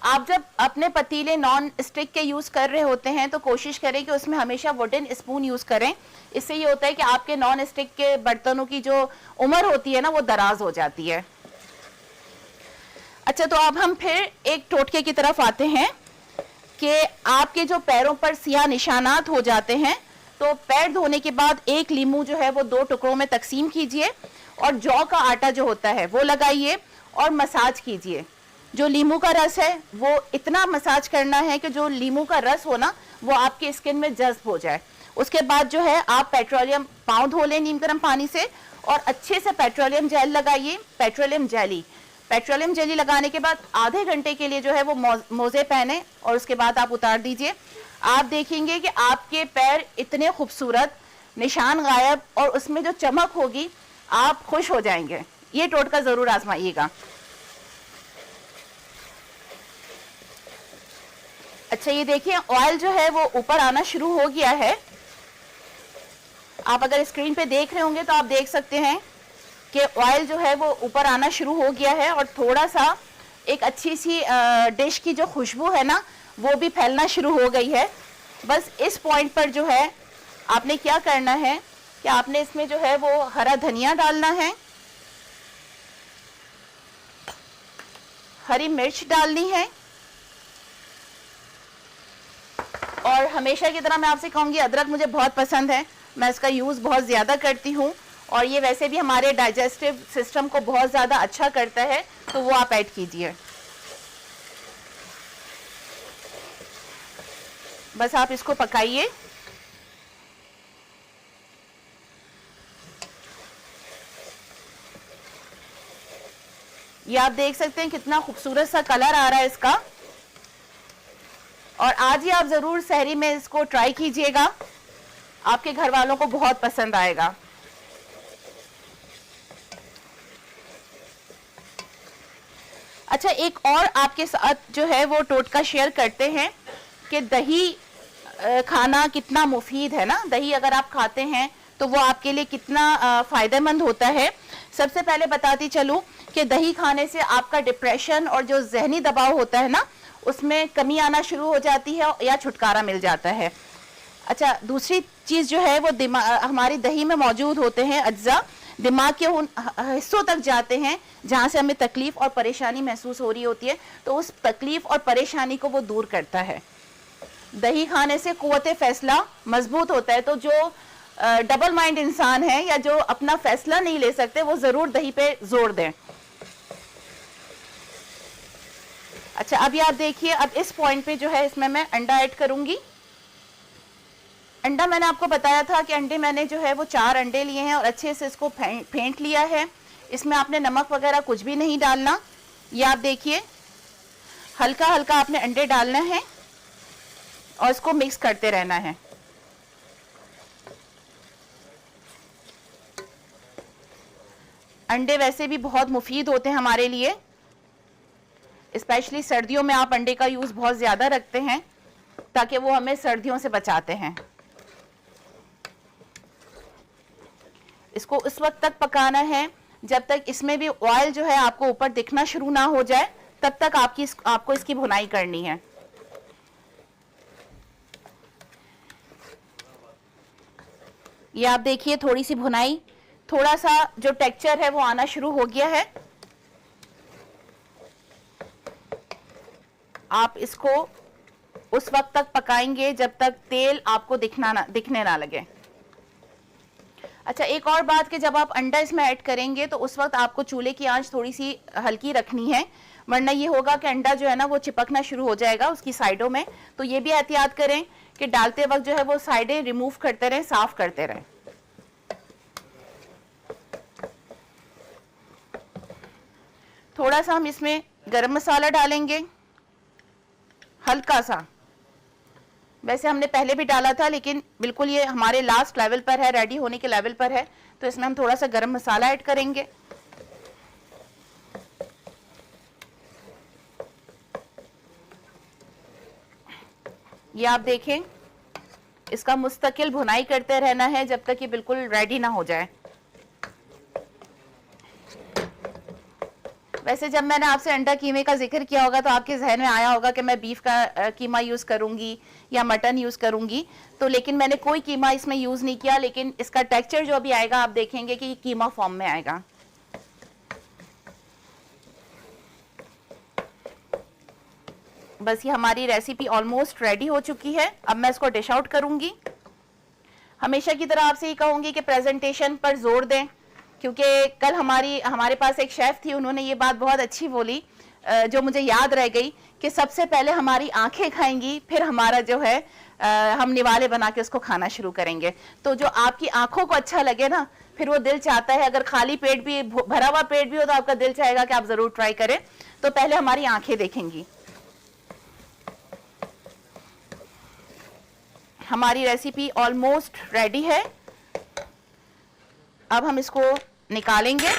F: آپ جب اپنے پتیلے نان اسٹک کے یوز کر رہے ہوتے ہیں تو کوشش کریں کہ اس میں ہمیشہ ووڈن اسپون یوز کریں. اس سے یہ ہوتا ہے کہ آپ کے نان اسٹک کے برتنوں کی جو عمر ہوتی ہے نا وہ دراز ہو جاتی ہے. اچھا تو اب ہم پھر ایک ٹوٹکے کی طرف آتے ہیں کہ آپ کے جو پیروں پر سیاہ نشانات ہو جاتے ہیں تو پیر دھونے کے بعد ایک لیمو جو ہے وہ 2 ٹکڑوں میں تقسیم کیجئے اور جو کا آٹا جو ہوتا ہے وہ لگائیے اور مساج کیجئے. جو لیمو کا رس ہے وہ اتنا مساج کرنا ہے کہ جو لیمو کا رس ہو نا وہ آپ کے اسکن میں جذب ہو جائے. اس کے بعد جو ہے آپ پیٹرولیم پاؤں دھو لیں نیم گرم پانی سے اور اچھے سے پیٹرولیم جیل لگائیے. پیٹرولیم جیلی لگانے کے بعد آدھے گھنٹے کے لیے جو ہے وہ موزے پہنے اور اس کے بعد آپ اتار دیجئے. آپ دیکھیں گے کہ آپ کے پیر اتنے خوبصورت, نشان غائب, اور اس میں جو چمک ہوگی آپ خوش ہو جائیں گے. یہ ٹوٹکا ضرور آزمائیے گا. اچھا یہ دیکھیں آئل جو ہے وہ اوپر آنا شروع ہو گیا ہے. آپ اگر اسکرین پہ دیکھ رہے ہوں گے تو آپ دیکھ سکتے ہیں کہ آئل جو ہے وہ اوپر آنا شروع ہو گیا ہے اور تھوڑا سا ایک اچھی سی ڈش کی جو خوشبو ہے نا وہ بھی پھیلنا شروع ہو گئی ہے. بس اس پوائنٹ پر جو ہے آپ نے کیا کرنا ہے کہ آپ نے اس میں جو ہے وہ ہرا دھنیا ڈالنا ہے, ہری مرچ ڈالنی ہے, اور ہمیشہ کی طرح میں آپ سے کہوں گی ادرک مجھے بہت پسند ہے, میں اس کا یوز بہت زیادہ کرتی ہوں اور یہ ویسے بھی ہمارے ڈائجسٹو سسٹم کو بہت زیادہ اچھا کرتا ہے تو وہ آپ ایڈ کیجئے. بس آپ اس کو پکائیے. یہ آپ دیکھ سکتے ہیں کتنا خوبصورت سا کلر آ رہا ہے اس کا, اور آج ہی آپ ضرور سحری میں اس کو ٹرائی کیجئے گا, آپ کے گھر والوں کو بہت پسند آئے گا. اچھا ایک اور آپ کے ساتھ جو ہے وہ ٹوٹکا شیئر کرتے ہیں کہ دہی کھانا کتنا مفید ہے نا. دہی اگر آپ کھاتے ہیں تو وہ آپ کے لیے کتنا فائدہ مند ہوتا ہے. سب سے پہلے بتاتی چلوں کہ دہی کھانے سے آپ کا ڈپریشن اور جو ذہنی دباؤ ہوتا ہے نا اس میں کمی آنا شروع ہو جاتی ہے یا چھٹکارا مل جاتا ہے. اچھا دوسری چیز جو ہے وہ ہماری دہی میں موجود ہوتے ہیں اجزاء دماغ کے ان حصوں تک جاتے ہیں جہاں سے ہمیں تکلیف اور پریشانی محسوس ہو رہی ہوتی ہے, تو اس تکلیف اور پریشانی کو وہ دور کرتا ہے. دہی کھانے سے قوت فیصلہ مضبوط ہوتا ہے. تو جو ڈبل مائنڈ انسان ہے یا جو اپنا فیصلہ نہیں لے سکتے وہ ضرور دہی پہ زور دیں. اچھا اب یہ آپ دیکھیے, اب اس پوائنٹ پہ جو ہے اس میں انڈا ایڈ کروں گی. انڈا میں نے آپ کو بتایا تھا کہ انڈے میں نے جو ہے وہ 4 انڈے لیے ہیں اور اچھے سے اس کو پھینٹ لیا ہے. اس میں آپ نے نمک وغیرہ کچھ بھی نہیں ڈالنا. یہ آپ دیکھیے ہلکا ہلکا آپ نے انڈے ڈالنا ہے اور اس کو مکس کرتے رہنا ہے. انڈے ویسے بھی بہت مفید ہوتے ہیں ہمارے لیے, اسپیشلی سردیوں میں آپ انڈے کا یوز بہت زیادہ رکھتے ہیں تاکہ وہ ہمیں سردیوں سے بچاتے ہیں. اس کو اس وقت تک پکانا ہے جب تک اس میں بھی آئل جو ہے آپ کو اوپر دکھنا شروع نہ ہو جائے, تب تک آپ کو اس کی بھونائی کرنی ہے. یہ آپ دیکھیے تھوڑی سی بھونائی, تھوڑا سا جو ٹیکسچر ہے وہ آنا شروع ہو گیا ہے. آپ اس کو اس وقت تک پکائیں گے جب تک تیل آپ کو دکھنے نہ لگے. اچھا ایک اور بات کہ جب آپ انڈا اس میں ایڈ کریں گے تو اس وقت آپ کو چولہے کی آنچ تھوڑی سی ہلکی رکھنی ہے, ورنہ یہ ہوگا کہ انڈا جو ہے نا وہ چپکنا شروع ہو جائے گا اس کی سائڈوں میں. تو یہ بھی احتیاط کریں کہ ڈالتے وقت جو ہے وہ سائڈیں ریموو کرتے رہیں, صاف کرتے رہیں. تھوڑا سا ہم اس میں گرم مسالہ ڈالیں گے, ہلکا سا. ویسے ہم نے پہلے بھی ڈالا تھا لیکن بالکل یہ ہمارے لاسٹ لیول پر ہے, ریڈی ہونے کے لیول پر ہے, تو اس میں ہم تھوڑا سا گرم مسالہ ایڈ کریں گے. یہ آپ دیکھیں اس کا مستقل بھونائی کرتے رہنا ہے جب تک یہ بالکل ریڈی نہ ہو جائے. ویسے جب میں نے آپ سے انڈا قیمے کا ذکر کیا ہوگا تو آپ کے ذہن میں آیا ہوگا کہ میں بیف کا قیمہ یوز کروں گی یا مٹن یوز کروں گی, تو لیکن میں نے کوئی قیمہ اس میں یوز نہیں کیا. لیکن اس کا ٹیکسچر جو ابھی آئے گا آپ دیکھیں گے کہ یہ قیمہ فارم میں آئے گا. بس یہ ہماری ریسیپی آلموسٹ ریڈی ہو چکی ہے. اب میں اس کو ڈش آؤٹ کروں گی. ہمیشہ کی طرح آپ سے یہ کہوں گی کہ پریزنٹیشن پر زور دیں, کیونکہ کل ہمارے پاس ایک شیف تھی, انہوں نے یہ بات بہت اچھی بولی جو مجھے یاد رہ گئی کہ سب سے پہلے ہماری آنکھیں کھائیں گی, پھر ہمارا جو ہے ہم نوالے بنا کے اس کو کھانا شروع کریں گے. تو جو آپ کی آنکھوں کو اچھا لگے نا پھر وہ دل چاہتا ہے, اگر خالی پیٹ بھی بھرا ہوا پیٹ بھی ہو تو آپ کا دل چاہے گا کہ آپ ضرور ٹرائی کریں. تو پہلے ہماری آنکھیں دیکھیں گی. ہماری ریسیپی آلموسٹ ریڈی ہے. اب ہم اس کو نکالیں گے.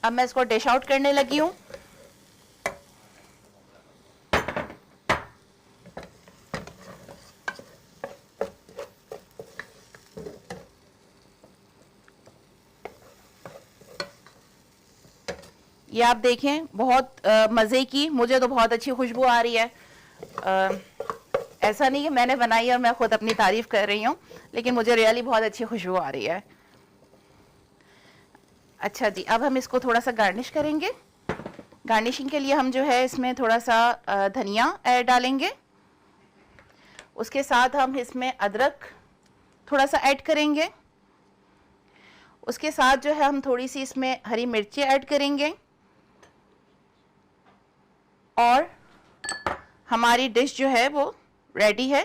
F: اب میں اس کو ڈش آؤٹ کرنے لگی ہوں. یہ آپ دیکھیں بہت مزے کی, مجھے تو بہت اچھی خوشبو آ رہی ہے. ایسا نہیں کہ میں نے بنائی اور میں خود اپنی تعریف کر رہی ہوں, لیکن مجھے ریئلی بہت اچھی خوشبو آ رہی ہے. اچھا جی, اب ہم اس کو تھوڑا سا گارنش کریں گے. گارنشنگ کے لیے ہم جو ہے اس میں تھوڑا سا دھنیا ڈالیں گے. اس کے ساتھ ہم اس میں ادرک تھوڑا سا ایڈ کریں گے. اس کے ساتھ جو ہے ہم تھوڑی سی اس میں ہری مرچیں ایڈ کریں گے. اور ہماری ڈش جو ہے وہ ریڈی ہے.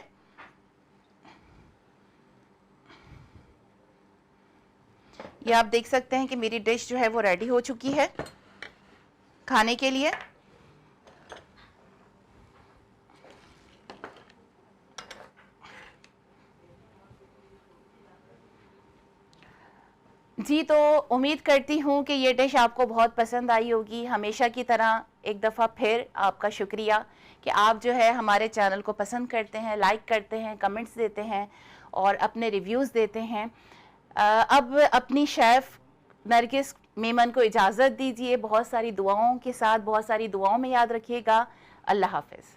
F: یہ آپ دیکھ سکتے ہیں کہ میری ڈش جو ہے وہ ریڈی ہو چکی ہے کھانے کے لیے. جی تو امید کرتی ہوں کہ یہ ڈش آپ کو بہت پسند آئی ہوگی. ہمیشہ کی طرح ایک دفعہ پھر آپ کا شکریہ کہ آپ جو ہے ہمارے چینل کو پسند کرتے ہیں, لائک کرتے ہیں, کمنٹس دیتے ہیں اور اپنے ریویوز دیتے ہیں. اب اپنی شیف نرگس میمن کو اجازت دیجیے, بہت ساری دعاؤں کے ساتھ, بہت ساری دعاؤں میں یاد رکھیے گا. اللہ حافظ.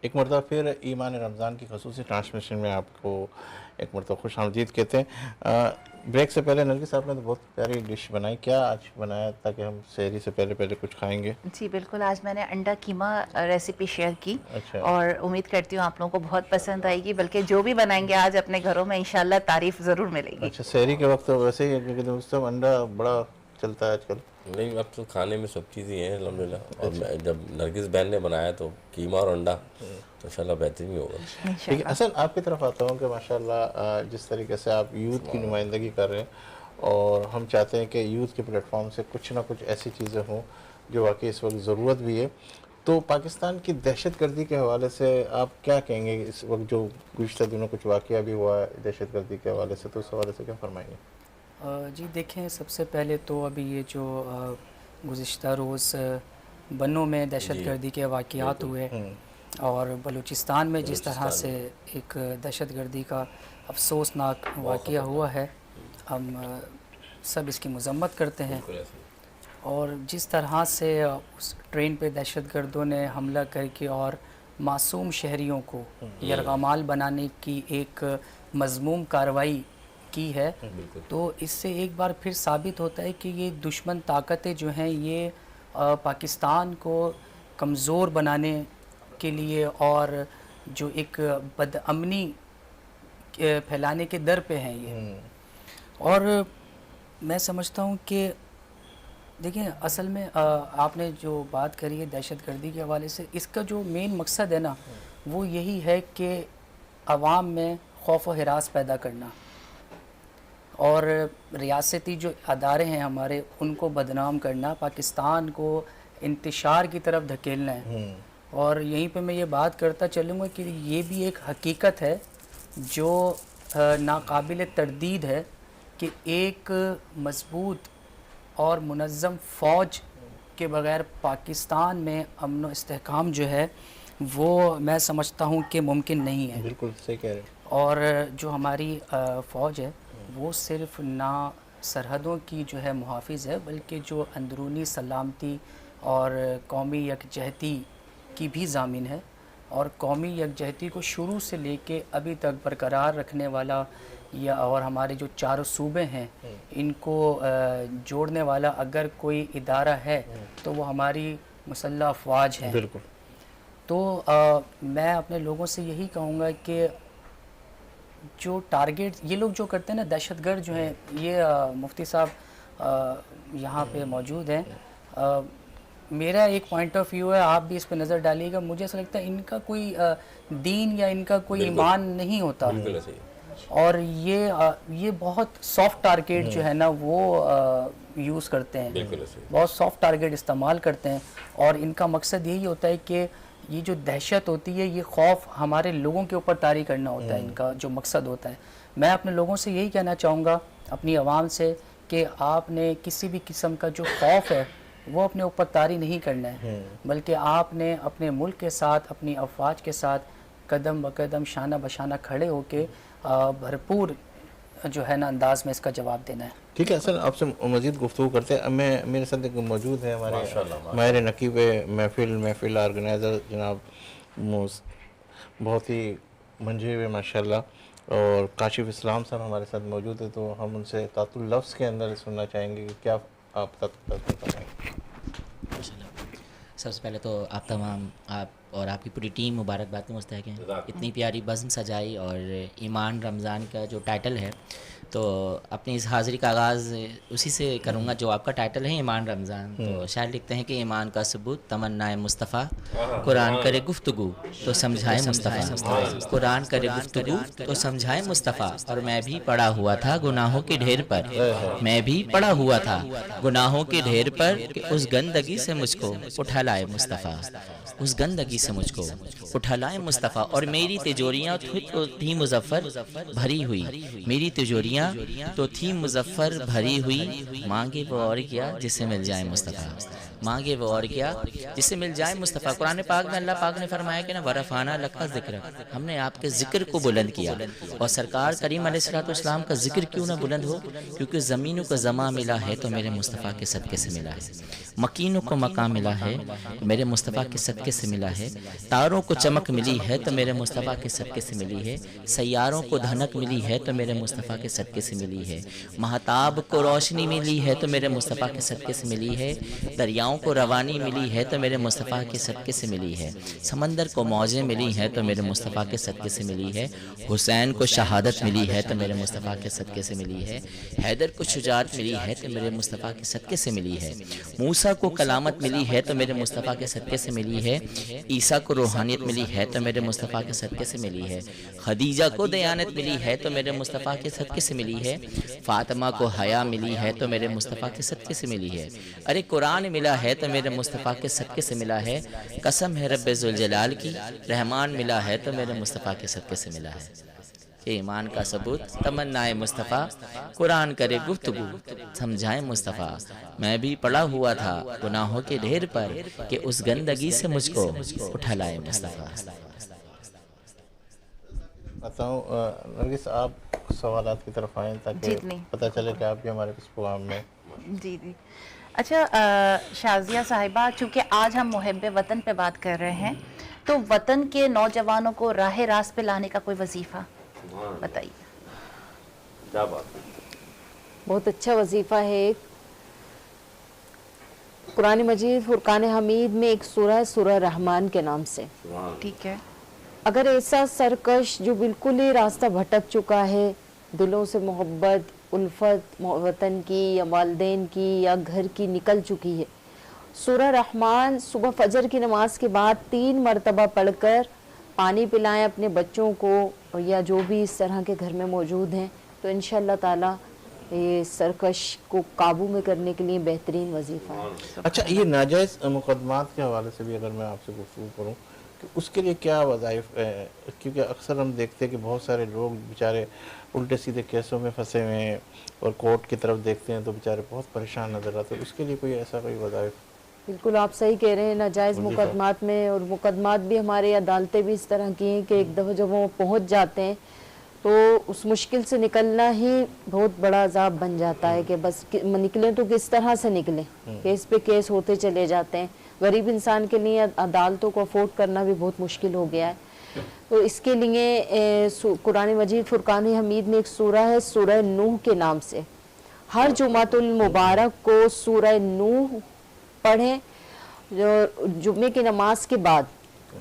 A: ایک مرتبہ پھر ایمان رمضان کی خصوصی ٹرانسمیشن میں آپ کو ایک مرتبہ خوش آمدید کہتے ہیں. بریک سے پہلے نرگس صاحب نے تو بہت پیاری ڈش بنائی. کیا آج بنایا تاکہ ہم سحری سے پہلے کچھ کھائیں گے؟
F: جی بالکل, آج میں نے انڈا کیما ریسیپی شیئر کی
A: اچھا.
F: اور امید کرتی ہوں آپ لوگوں کو بہت پسند آئے گی, بلکہ جو بھی بنائیں گے آج اپنے گھروں میں انشاءاللہ تعریف ضرور ملے گی.
A: اچھا, سحری کے وقت تو ویسے ہی کیونکہ اس سے انڈا بڑا چلتا ہے آج کل.
B: نہیں, اب تو کھانے میں سب چیزیں ہیں الحمدللہ. اور میں جب نرگس بہن نے بنایا تو قیمہ اور انڈا تو انشاءاللہ بہترین ہی ہوگا.
A: ٹھیک ہے. اصل آپ کی طرف آتا ہوں کہ ماشاءاللہ جس طریقے سے آپ یوتھ کی نمائندگی کر رہے ہیں اور ہم چاہتے ہیں کہ یوتھ کے پلیٹ فارم سے کچھ نہ کچھ ایسی چیزیں ہوں جو واقعی اس وقت ضرورت بھی ہے. تو پاکستان کی دہشت گردی کے حوالے سے آپ کیا کہیں گے اس وقت جو گزشتہ دنوں کچھ واقعہ بھی ہوا ہے دہشت گردی کے حوالے سے, تو اس حوالے سے کیا فرمائیں گے؟
E: جی دیکھیں, سب سے پہلے تو ابھی یہ جو گزشتہ روز بنوں میں دہشت گردی کے واقعات ہوئے اور بلوچستان میں جس طرح سے ایک دہشت گردی کا افسوسناک واقعہ ہوا ہے, ہم سب اس کی مذمت کرتے ہیں. اور جس طرح سے اس ٹرین پہ دہشت گردوں نے حملہ کر کے اور معصوم شہریوں کو یرغمال بنانے کی ایک مذموم کارروائی کی ہے, تو اس سے ایک بار پھر ثابت ہوتا ہے کہ یہ دشمن طاقتیں جو ہیں یہ پاکستان کو کمزور بنانے کے لیے اور جو ایک بد امنی پھیلانے کے در پہ ہیں یہ. اور میں سمجھتا ہوں کہ دیکھیں, اصل میں آپ نے جو بات کری ہے دہشت گردی کے حوالے سے, اس کا جو مین مقصد ہے نا وہ یہی ہے کہ عوام میں خوف و ہراس پیدا کرنا اور ریاستی جو ادارے ہیں ہمارے ان کو بدنام کرنا, پاکستان کو انتشار کی طرف دھکیلنا ہے. اور یہیں پہ میں یہ بات کرتا چلوں گا کہ یہ بھی ایک حقیقت ہے جو ناقابل تردید ہے کہ ایک مضبوط اور منظم فوج کے بغیر پاکستان میں امن و استحکام جو ہے وہ میں سمجھتا ہوں کہ ممکن نہیں ہے.
A: بالکل صحیح کہہ رہے ہیں.
E: اور جو ہماری فوج ہے وہ صرف نہ سرحدوں کی جو ہے محافظ ہے, بلکہ جو اندرونی سلامتی اور قومی یکجہتی کی بھی ضامن ہے. اور قومی یکجہتی کو شروع سے لے کے ابھی تک برقرار رکھنے والا یا اور ہمارے جو چاروں صوبے ہیں ان کو جوڑنے والا اگر کوئی ادارہ ہے تو وہ ہماری مسلح افواج ہے.
A: بالکل.
E: تو میں اپنے لوگوں سے یہی کہوں گا کہ جو ٹارگیٹ یہ لوگ جو کرتے ہیں نا, دہشت گرد جو ہیں, یہ مفتی صاحب یہاں پہ موجود ہیں, میرا ایک پوائنٹ آف ویو ہے, آپ بھی اس پہ نظر ڈالیے گا. مجھے ایسا لگتا ہے ان کا کوئی دین یا ان کا کوئی ایمان نہیں ہوتا, اور یہ بہت سافٹ ٹارگیٹ جو ہے نا وہ یوز کرتے ہیں, بہت سافٹ ٹارگیٹ استعمال کرتے ہیں. اور ان کا مقصد یہی ہوتا ہے کہ یہ جو دہشت ہوتی ہے یہ خوف ہمارے لوگوں کے اوپر طاری کرنا ہوتا ہے, ان کا جو مقصد ہوتا ہے. میں اپنے لوگوں سے یہی کہنا چاہوں گا, اپنی عوام سے, کہ آپ نے کسی بھی قسم کا جو خوف ہے وہ اپنے اوپر طاری نہیں کرنا ہے, بلکہ آپ نے اپنے ملک کے ساتھ, اپنی افواج کے ساتھ قدم بقدم شانہ بشانہ کھڑے ہو کے بھرپور جو ہے نا انداز میں اس کا جواب دینا ہے.
A: ٹھیک ہے. اصل آپ سے مزید گفتگو کرتے ہیں. میرے ساتھ ایک موجود ہے ہمارے ماہر نقیب محفل آرگنائزر جناب بہت ہی منجھے ہوئے ماشاءاللہ, اور کاشف اسلام صاحب ہمارے ساتھ موجود ہے. تو ہم ان سے تعطل لفظ کے اندر سننا چاہیں گے کہ کیا آپ تک فرمائیں گے.
G: سب سے پہلے تو آپ تمام آپ اور آپ کی پوری ٹیم مبارکباد کے مستحق ہیں. اتنی پیاری بزم سجائی اور ایمان رمضان کا جو ٹائٹل ہے تو اپنی اس حاضری کا آغاز اسی سے کروں گا جو آپ کا ٹائٹل ہے ایمان رمضان. تو شاعر لکھتے ہیں کہ ایمان کا ثبوت تمنا مصطفیٰ قرآن کرے گفتگو تو سمجھائے مصطفیٰ قرآن کرے گفتگو تو سمجھائے مصطفیٰ. اور میں بھی پڑا ہوا تھا گناہوں کے ڈھیر پر میں بھی پڑا ہوا تھا گناہوں کے ڈھیر پر کہ اس گندگی سے مجھ کو اٹھا لائے مصطفیٰ اس گندگی سے مجھ کو اٹھا لائے مصطفیٰ. اور میری تجوریاں تو تھی مظفر بھری ہوئی میری تجوریاں تو تھی مظفر بھری ہوئی. مانگے وہ اور کیا جسے مل جائے مصطفیٰ مانگے وہ اور کیا جسے مل جائے مصطفیٰ. قرآن پاک میں اللہ پاک نے فرمایا کہ نا ورفعنا لک ذکر ہم نے آپ کے ذکر کو بلند کیا. اور سرکار کریم علیہ الصلوۃ والسلام کا ذکر کیوں نہ بلند ہو کیونکہ زمینوں کو زماں ملا ہے تو میرے مصطفیٰ کے صدقے سے ملا ہے. مکینوں کو مقام ملا ہے میرے مصطفیٰ کے صدقے سے ملا ہے. تاروں کو چمک ملی ہے تو میرے مصطفیٰ کے صدقے سے ملی ہے. سیاروں کو دھنک ملی ہے تو میرے مصطفیٰ کے صدقے سے ملی ہے. مہتاب کو روشنی ملی ہے تو میرے مصطفیٰ کے صدقے سے ملی ہے. دریاؤں کو روانی ملی ہے تو میرے مصطفیٰ کے صدقے سے ملی ہے. سمندر کو موجیں ملی ہیں تو میرے مصطفیٰ کے صدقے سے ملی ہے. حسین کو شہادت ملی ہے تو میرے مصطفیٰ کے صدقے سے ملی ہے. حیدر کو شجاعت ملی ہے تو میرے مصطفیٰ کے صدقے سے ملی ہے. موسیٰ کو کلامت ملی ہے تو میرے مصطفیٰ کے صدقے سے ملی ہے. عیسیٰ کو روحانیت ملی ہے تو میرے مصطفیٰ کے صدقے سے ملی ہے. خدیجہ کو دیانت ملی ہے تو میرے مصطفیٰ کے صدقے سے ملی ہے. فاطمہ کو حیا ملی ہے تو میرے مصطفیٰ کے صدقے سے ملی ہے. ارے قرآن ملا ہے تو میرے مصطفیٰ کے صدقے سے ملا ہے. قسم ہے رب ذوالجلال کی رحمان ملا ہے تو میرے مصطفیٰ کے صدقے سے ملا ہے. کہ ایمان کا ثبوت تمنائے مصطفیٰ قرآن کرے گفتگو سمجھائے مصطفیٰ. میں بھی پڑا ہوا تھا گناہوں کے ڈھیر پر کہ اس گندگی سے مجھ کو اٹھا لائے مصطفیٰ.
A: بتاؤں نرگس آپ سوالات کی طرف آئیں تاکہ پتہ چلے کہ آپ بھی ہمارے اس پروگرام میں.
F: جی جی اچھا شازیہ صاحبہ چونکہ آج ہم محب وطن پہ بات کر رہے ہیں تو وطن کے نوجوانوں کو راہ راست پہ لانے کا کوئی وظیفہ بتائیے.
B: کیا بات ہے
D: بہت اچھا وظیفہ ہے. ایک قرآن مجید فرقان حمید میں ایک سورہ ہے سورہ رحمان کے نام سے.
F: ٹھیک ہے.
D: اگر ایسا سرکش جو بالکل ہی راستہ بھٹک چکا ہے دلوں سے محبت الفت وطن کی یا والدین کی یا گھر کی نکل چکی ہے سورہ رحمان صبح فجر کی نماز کے بعد 3 مرتبہ پڑھ کر پانی پلائیں اپنے بچوں کو یا جو بھی اس طرح کے گھر میں موجود ہیں تو انشاءاللہ تعالی یہ سرکش کو قابو میں کرنے کے لیے بہترین وظیفہ ہے.
A: اچھا یہ ناجائز مقدمات کے حوالے سے بھی اگر میں آپ سے گفتگو کروں کہ اس کے لیے کیا وظائف کیونکہ اکثر ہم دیکھتے ہیں کہ بہت سارے لوگ بیچارے الٹے سیدھے کیسوں میں پھنسے ہوئے ہیں اور کورٹ کی طرف دیکھتے ہیں تو بیچارے بہت پریشان نظر آتے ہیں. اس کے لیے کوئی ایسا کوئی وظائف؟
D: بالکل آپ صحیح کہہ رہے ہیں. ناجائز مقدمات میں اور مقدمات بھی ہمارے عدالتیں بھی اس طرح کی ہیں کہ ایک دفعہ جب وہ پہنچ جاتے ہیں تو اس مشکل سے نکلنا ہی بہت بڑا عذاب بن جاتا ہے کہ بس نکلیں تو کس طرح سے نکلیں. کیس پہ کیس ہوتے چلے جاتے ہیں. غریب انسان کے لیے عدالتوں کو افورڈ کرنا بھی بہت مشکل ہو گیا ہے. تو اس کے لیے قرآن مجید فرقان حمید میں ایک سورہ ہے سورہ نوح کے نام سے. ہر جمعۃ المبارک کو سورہ نوح پڑھیں جمعے کی نماز کے بعد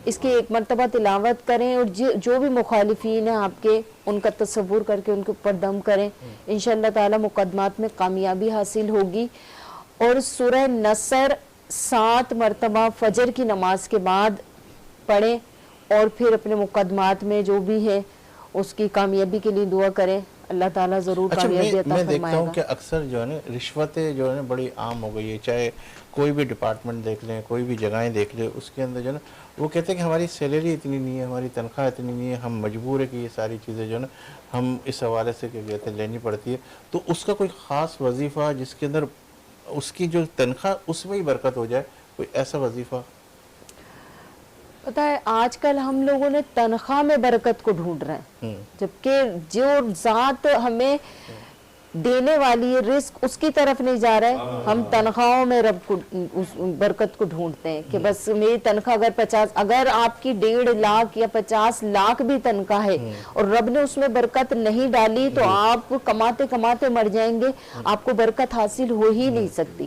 D: اس کی 1 مرتبہ تلاوت کریں اور جو بھی مخالفین ہیں آپ کے ان کا تصور کر کے ان کے اوپر دم کریں. انشاءاللہ تعالی مقدمات میں کامیابی حاصل ہوگی. اور سورہ نصر 7 مرتبہ فجر کی نماز کے بعد پڑھیں اور پھر اپنے مقدمات میں جو بھی ہے اس کی کامیابی کے لیے دعا کریں. اللہ تعالیٰ ضرور کامیابی عطا
A: میں دیکھتا
D: فرمائے
A: ہوں
D: گا.
A: کہ اکثر جو ہے نا رشوتیں جو ہے نا بڑی عام ہو گئی ہے. چاہے کوئی بھی ڈپارٹمنٹ دیکھ لیں کوئی بھی جگہیں دیکھ لیں اس کے اندر جو ہے نا وہ کہتے ہیں کہ ہماری سیلری اتنی نہیں ہے ہماری تنخواہ اتنی نہیں ہے ہم مجبور ہے کہ یہ ساری چیزیں جو ہے نا ہم اس حوالے سے کہ کہتے ہیں لینی پڑتی ہے. تو اس کا کوئی خاص وظیفہ جس کے اندر اس کی جو تنخواہ اس میں ہی برکت ہو جائے کوئی ایسا وظیفہ؟
D: پتہ ہے آج کل ہم لوگوں نے تنخواہ میں برکت کو ڈھونڈ رہے ہیں جبکہ جو ذات ہمیں دینے والی رزق اس کی طرف نہیں جا رہا ہے. ہم تنخواہوں میں رب کو برکت کو ڈھونڈتے ہیں کہ بس میری تنخواہ اگر آپ کی 1.5 لاکھ یا 50 لاکھ بھی تنخواہ ہے اور رب نے اس میں برکت نہیں ڈالی تو آپ کماتے کماتے مر جائیں گے. آپ کو برکت حاصل ہو ہی نہیں سکتی.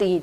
D: 3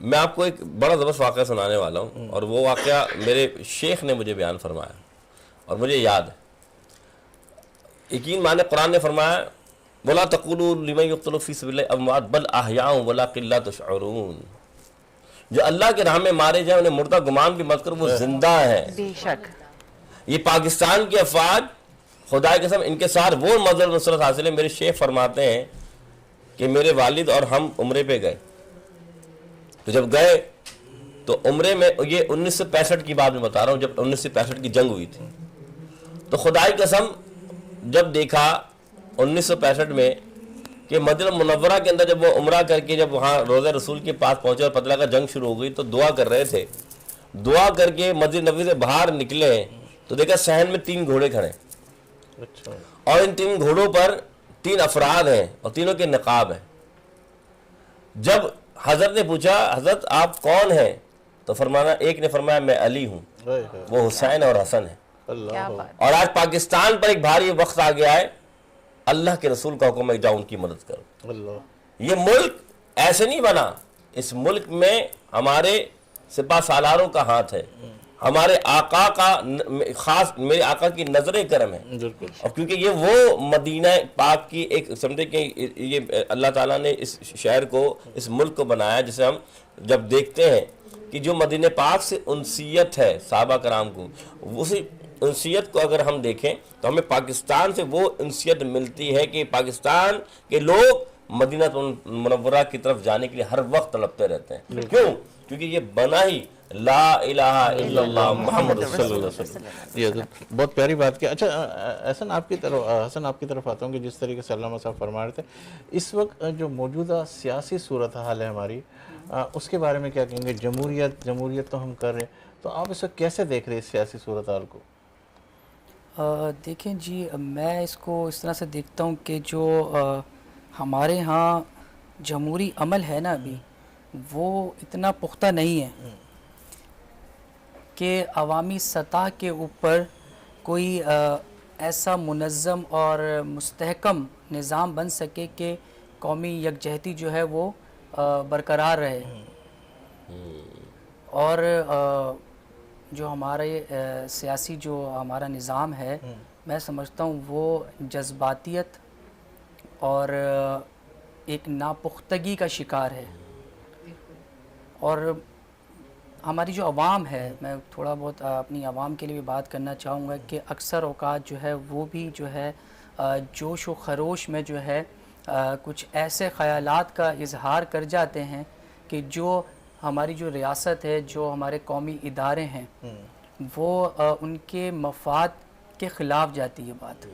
B: میں آپ کو ایک بڑا زبردست واقعہ سنانے والا ہوں، اور وہ واقعہ میرے شیخ نے مجھے بیان فرمایا اور مجھے یاد ہے. یقین مانے قرآن نے فرمایا وَلَا تَقُولُوا لِمَنْ يُقْتَلُ فِي سَبِيلِ اللَّهِ أَمْوَاتٌ بَلْ أَحْيَاءٌ وَلَٰكِن لَّا تَشْعُرُونَ. جو اللہ کے راہ میں مارے جائیں انہیں مردہ گمان بھی مت کرو، وہ زندہ ہیں.
F: بے شک.
B: یہ پاکستان کے افواج خدا کی قسم ان کے ساتھ وہ مظہر نصرت حاصل ہے. میرے شیخ فرماتے ہیں کہ میرے والد اور ہم عمرے پہ گئے، تو جب گئے تو عمرے میں، یہ 1965 کی بات میں بتا رہا ہوں، جب 1965 کی جنگ ہوئی تھی، تو خدا کی قسم جب دیکھا 1965 میں کہ مدینہ منورہ کے اندر جب وہ عمرہ کر کے جب وہاں روضہ رسول کے پاس پہنچے اور پتہ لگا جنگ شروع ہو گئی، تو دعا کر رہے تھے. دعا کر کے مسجد نبوی سے باہر نکلے تو دیکھا صحن میں 3 گھوڑے کھڑے،
A: اچھا
B: اور ان 3 گھوڑوں پر 3 افراد ہیں اور تینوں کے نقاب ہیں. جب حضرت نے پوچھا حضرت آپ کون ہیں، تو فرمانا ایک نے فرمایا میں علی ہوں، وہ حسین اور حسن ہے.
F: کیا بات.
B: اور آج پاکستان پر ایک بھاری وقت آ گیا ہے، اللہ کے رسول کا حکم ہے جاؤ ان کی مدد کرو. یہ ملک ایسے نہیں بنا، اس ملک میں ہمارے سپاہ سالاروں کا ہاتھ ہے، ہمارے آقا کا خاص، میرے آقا کی نظر کرم ہے. اور کیونکہ یہ وہ مدینہ پاک کی ایک سمجھے کہ یہ اللہ تعالیٰ نے اس شہر کو، اس ملک کو بنایا، جسے ہم جب دیکھتے ہیں کہ جو مدینہ پاک سے انسیت ہے صحابہ کرام کو، اسی انسیت کو اگر ہم دیکھیں تو ہمیں پاکستان سے وہ انسیت ملتی ہے کہ پاکستان کے لوگ مدینہ منورہ کی طرف جانے کے لیے ہر وقت تڑپتے رہتے ہیں. کیوں؟ کیونکہ یہ بنا ہی لا الہ الا اللہ محمد رسول اللہ صلی اللہ علیہ وسلم.
A: جی حضرت بہت پیاری بات کی. اچھا حسن آپ کی طرف آتا ہوں کہ جس طریقے سے علامہ صاحب فرما رہے تھے، اس وقت جو موجودہ سیاسی صورتحال ہے ہماری، اس کے بارے میں کیا کہیں گے؟ جمہوریت تو ہم کر رہے ہیں، تو آپ اس وقت کیسے دیکھ رہے ہیں اس سیاسی صورتحال کو؟
E: دیکھیں جی، میں اس کو اس طرح سے دیکھتا ہوں کہ جو ہمارے ہاں جمہوری عمل ہے نا ابھی، وہ اتنا پختہ نہیں ہے کہ عوامی سطح کے اوپر کوئی ایسا منظم اور مستحکم نظام بن سکے کہ قومی یکجہتی جو ہے وہ برقرار رہے. اور جو ہمارے سیاسی جو ہمارا نظام ہے، میں سمجھتا ہوں وہ جذباتیت اور ایک ناپختگی کا شکار ہے. اور ہماری جو عوام ہے، میں تھوڑا بہت اپنی عوام کے لیے بھی بات کرنا چاہوں گا کہ اکثر اوقات جو ہے وہ بھی جو ہے جوش و خروش میں جو ہے کچھ ایسے خیالات کا اظہار کر جاتے ہیں کہ جو ہماری جو ریاست ہے، جو ہمارے قومی ادارے ہیں، وہ ان کے مفاد کے خلاف جاتی ہے بات.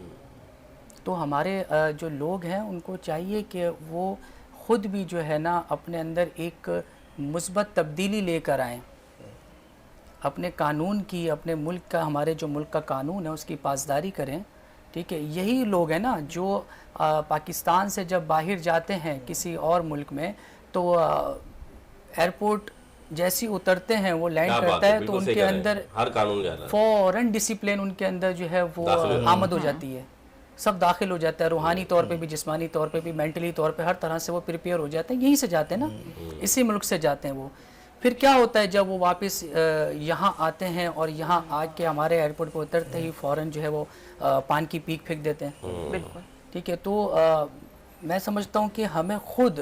E: تو ہمارے جو لوگ ہیں ان کو چاہیے کہ وہ خود بھی جو ہے نا اپنے اندر ایک مثبت تبدیلی لے کر آئیں، اپنے قانون کی، اپنے ملک کا، ہمارے جو ملک کا قانون ہے اس کی پاسداری کریں. ٹھیک ہے، یہی لوگ ہیں نا جو پاکستان سے جب باہر جاتے ہیں کسی اور ملک میں، تو ایئرپورٹ جیسی اترتے ہیں، وہ لینڈ کرتا ہے تو ان کے اندر
B: ہر قانون
E: فوراً ڈسپلن ان کے اندر جو ہے وہ آمد ہو جاتی ہے، سب داخل ہو جاتا ہے، روحانی طور پہ بھی، جسمانی طور پہ بھی، مینٹلی طور پہ، ہر طرح سے وہ پریپیئر ہو جاتے ہیں. یہیں سے جاتے ہیں نا، اسی ملک سے جاتے ہیں وہ. پھر کیا ہوتا ہے جب وہ واپس یہاں آتے ہیں اور یہاں آ کے ہمارے ایئرپورٹ پہ اترتے ہی فوراً جو ہے وہ پان کی پیک پھینک دیتے ہیں.
F: بالکل.
E: ٹھیک ہے، تو میں سمجھتا ہوں کہ ہمیں خود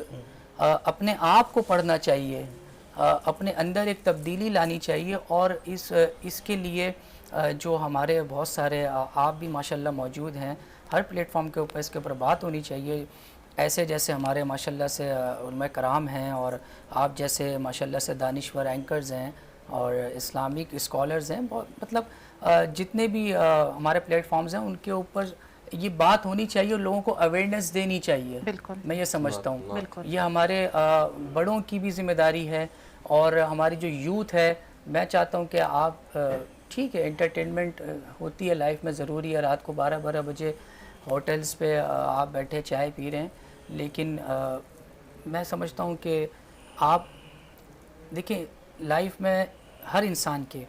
E: اپنے آپ کو پڑھنا چاہیے، اپنے اندر ایک تبدیلی لانی چاہیے. اور اس کے لیے جو ہمارے بہت سارے آپ بھی ماشاءاللہ موجود ہیں، ہر پلیٹ فارم کے اوپر اس کے اوپر بات ہونی چاہیے. ایسے جیسے ہمارے ماشاءاللہ سے علماء کرام ہیں، اور آپ جیسے ماشاءاللہ سے دانشور اینکرز ہیں اور اسلامک اسکالرز ہیں، مطلب جتنے بھی ہمارے پلیٹ فارمز ہیں ان کے اوپر یہ بات ہونی چاہیے اور لوگوں کو اویئرنیس دینی چاہیے.
F: بالکل.
E: میں یہ سمجھتا ہوں
F: بالکل.
E: یہ ہمارے بڑوں کی بھی ذمہ داری ہے، اور ہماری جو یوتھ ہے، میں چاہتا ہوں کہ آپ ٹھیک ہے انٹرٹینمنٹ ہوتی ہے لائف میں، ضروری ہے، رات کو 12 بجے ہوٹلز پہ آپ بیٹھے چائے پی رہے ہیں، لیکن میں سمجھتا ہوں کہ آپ دیکھیں لائف میں ہر انسان کے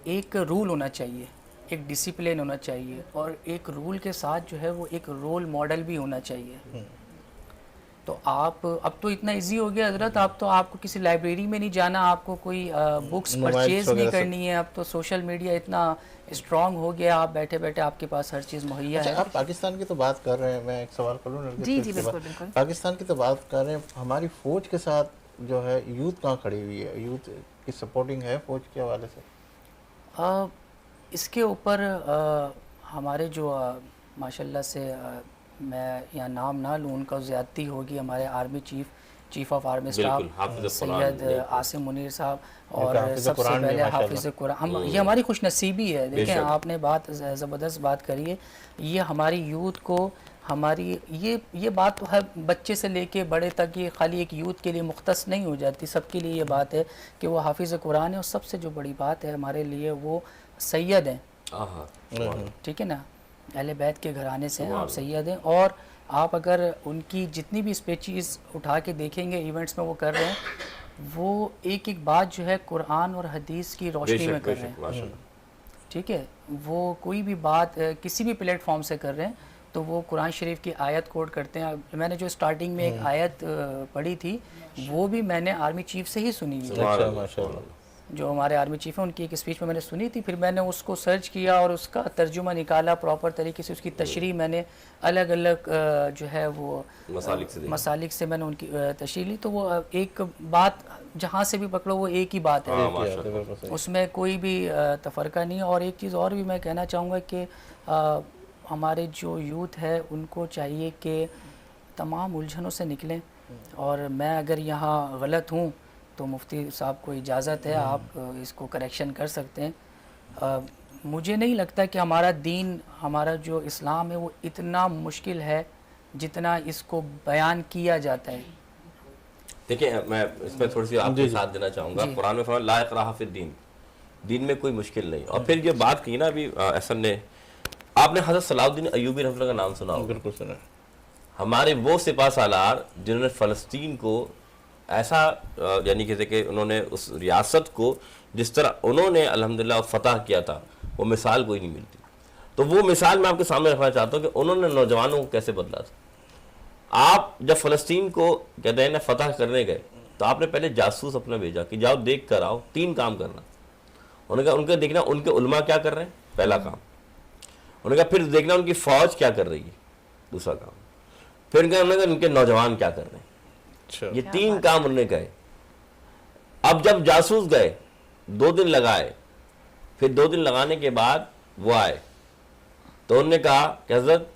E: ایک رول ہونا چاہیے، ایک ڈسپلن ہونا چاہیے، اور ایک رول کے ساتھ جو ہے وہ ایک رول ماڈل بھی ہونا چاہیے. تو آپ اب تو اتنا ایزی ہو گیا حضرت, اب تو آپ کو کسی لائبریری میں نہیں جانا, آپ کو کوئی بکس پرچیز نہیں کرنی ہے, اب تو سوشل میڈیا اتنا اسٹرانگ ہو گیا, آپ بیٹھے بیٹھے آپ کے پاس ہر چیز مہیا ہے.
A: آپ پاکستان کی تو بات کر رہے ہیں, میں ایک سوال کروں نرگس؟
F: جی بالکل بالکل.
A: پاکستان کی تو بات کر رہے ہیں, ہماری فوج کے ساتھ جو ہے یوتھ کہاں کھڑی ہوئی ہے؟ یوتھ کی سپورٹنگ ہے فوج کے حوالے سے؟
E: اس کے اوپر ہمارے جو ماشاءاللہ سے میں یا نام نہ لوں, ان کا زیادتی ہوگی, ہمارے army chief of army staff Syed Asim Munir sahib, اور سب سے پہلے حافظ قرآن. یہ ہماری خوش نصیبی ہے. دیکھیں آپ نے بات زبردست بات کری ہے, یہ ہماری یوتھ کو, ہماری یہ بات تو ہر بچے سے لے کے بڑے تک, یہ خالی ایک یوتھ کے لیے مختص نہیں ہو جاتی, سب کے لیے یہ بات ہے کہ وہ حافظ قرآن ہے. اور سب سے جو بڑی بات ہے ہمارے لیے, وہ سید ہیں. ٹھیک ہے نا, اہل بیت کے گھرانے سے ہیں, آپ سید ہیں. اور آپ اگر ان کی جتنی بھی اسپیچز اٹھا کے دیکھیں گے ایونٹس میں وہ کر رہے ہیں, وہ ایک ایک بات جو ہے قرآن اور حدیث کی روشنی میں کر رہے ہیں. ٹھیک ہے, وہ کوئی بھی بات کسی بھی پلیٹ فارم سے کر رہے ہیں تو وہ قرآن شریف کی آیت کوٹ کرتے ہیں. میں نے جو سٹارٹنگ میں ایک آیت پڑھی تھی, وہ بھی میں نے آرمی چیف سے ہی سنی ہوئی, جو ہمارے آرمی چیف ہیں ان کی ایک اسپیچ میں نے سنی تھی. پھر میں نے اس کو سرچ کیا اور اس کا ترجمہ نکالا پراپر طریقے سے, اس کی تشریح میں نے الگ الگ جو ہے وہ مسالک سے میں نے ان کی تشریح لی. تو وہ ایک بات جہاں سے بھی پکڑو وہ ایک ہی بات ہے, اس میں کوئی بھی تفرقہ نہیں. اور ایک چیز اور بھی میں کہنا چاہوں گا کہ ہمارے جو یوتھ ہے ان کو چاہیے کہ تمام الجھنوں سے نکلیں. اور میں اگر یہاں غلط ہوں تو مفتی صاحب کو اجازت ہے, آپ اس کو کریکشن کر سکتے ہیں. مجھے نہیں لگتا کہ ہمارا دین, ہمارا جو اسلام ہے وہ اتنا مشکل ہے جتنا اس کو بیان کیا جاتا ہے.
B: دیکھیں میں اس میں تھوڑی سی آپ کے ساتھ دینا چاہوں گا. قرآن میں فرمایا لا اکراہ فی الدین, دین میں کوئی مشکل نہیں. اور پھر یہ بات کی نا ابھی احسن نے, آپ نے حضرت صلاح الدین ایوبی رحمۃ اللہ کا نام سنا ہوگا.
A: بالکل سنا.
B: ہمارے وہ سپاہ سالار جنہوں نے فلسطین کو ایسا یعنی کہ انہوں نے اس ریاست کو جس طرح انہوں نے الحمدللہ فتح کیا تھا, وہ مثال کوئی نہیں ملتی. تو وہ مثال میں آپ کے سامنے رکھنا چاہتا ہوں کہ انہوں نے نوجوانوں کو کیسے بدلا تھا. آپ جب فلسطین کو کہتے ہیں نا فتح کرنے گئے, تو آپ نے پہلے جاسوس اپنا بھیجا کہ جاؤ دیکھ کر آؤ, 3 کام کرنا. انہوں نے کہا ان کے دیکھنا ان کے علماء کیا کر رہے ہیں, پہلا کام. انہوں نے کہا پھر دیکھنا ان کی فوج کیا کر رہی ہے, دوسرا کام. پھر انہوں نے کہا ان کے نوجوان کیا کر رہے ہیں. یہ 3 کام انہوں نے کہے. اب جب جاسوس گئے 2 دن لگائے, پھر 2 دن لگانے کے بعد وہ آئے, تو انہوں نے کہا کہ حضرت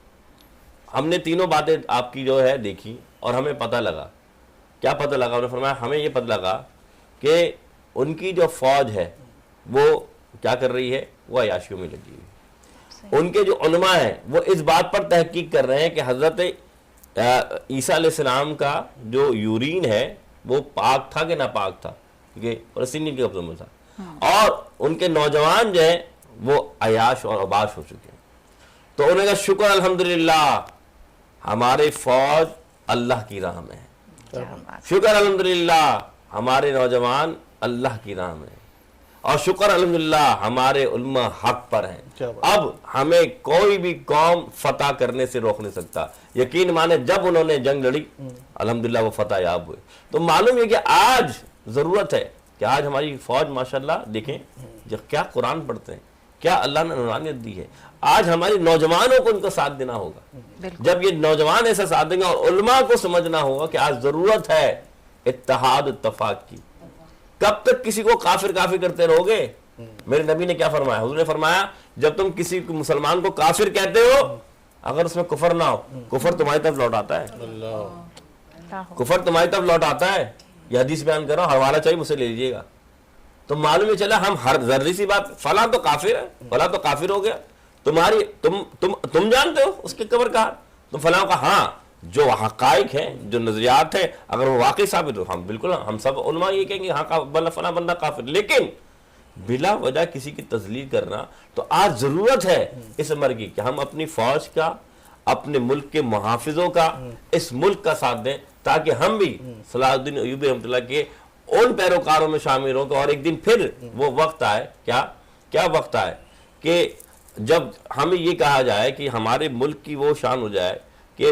B: ہم نے تینوں باتیں آپ کی جو ہے دیکھی اور ہمیں پتہ لگا. کیا پتہ لگا؟ انہوں نے فرمایا ہمیں یہ پتہ لگا کہ ان کی جو فوج ہے وہ کیا کر رہی ہے, وہ عیاشیوں میں لگی ہوئی. ان کے جو علماء ہیں وہ اس بات پر تحقیق کر رہے ہیں کہ حضرت عیسیٰ علیہ السلام کا جو یورین ہے وہ پاک تھا کہ ناپاک تھا, کیونکہ فلسطینی کے قبضے میں تھا. اور ان کے نوجوان جو ہیں وہ عیاش اور عباش ہو چکے ہیں. تو انہوں نے کہا شکر الحمدللہ ہمارے فوج اللہ کی راہ میں ہے, شکر الحمدللہ ہمارے نوجوان اللہ کی راہ میں, اور شکر الحمدللہ ہمارے علماء حق پر ہیں. اب ہمیں کوئی بھی قوم فتح کرنے سے روک نہیں سکتا. یقین مانے جب انہوں نے جنگ لڑی الحمدللہ وہ فتح یاب ہوئے. تو معلوم ہے کہ آج ضرورت ہے کہ آج ہماری فوج ماشاءاللہ دیکھیں کیا قرآن پڑھتے ہیں, کیا اللہ نے نورانیت دی ہے. آج ہماری نوجوانوں کو ان کا ساتھ دینا ہوگا. جب یہ نوجوان ایسا ساتھ دیں گے اور علماء کو سمجھنا ہوگا کہ آج ضرورت ہے اتحاد اتفاق کی. کب تک کسی کو کافر کافر کرتے رہو گے؟ میرے نبی نے کیا فرمایا, حضور نے فرمایا جب تم کسی مسلمان کو کافر کہتے ہو اگر اس میں کفر نہ ہو, کفر تمہاری طرف لوٹ آتا ہے, کفر تمہاری طرف لوٹ آتا ہے. یہ حدیث بیان کر رہا ہوں, حوالہ چاہیے مجھ سے لے لیجیے گا. تو معلوم ہی چلا ہم ہر ذرری سی بات فلاں تو کافر ہے, فلاں تو کافر ہو گیا, تمہاری تم جانتے ہو اس کے قبر کہا, تم فلاں کا ہاں جو حقائق ہیں جو نظریات ہیں اگر وہ واقعی ثابت ہو ہم بالکل ہم سب علماء یہ کہیں گے ہاں فلاں بندہ کافر. لیکن بلا وجہ کسی کی تذلیل کرنا, تو آج ضرورت ہے اس عمر کی کہ ہم اپنی فوج کا, اپنے ملک کے محافظوں کا, اس ملک کا ساتھ دیں تاکہ ہم بھی صلاح الدین ایوبی رحمۃ اللہ کے ان پیروکاروں میں شامل ہوں. اور ایک دن پھر وہ وقت آئے, کیا وقت آئے کہ جب ہمیں یہ کہا جائے کہ ہمارے ملک کی وہ شان ہو جائے کہ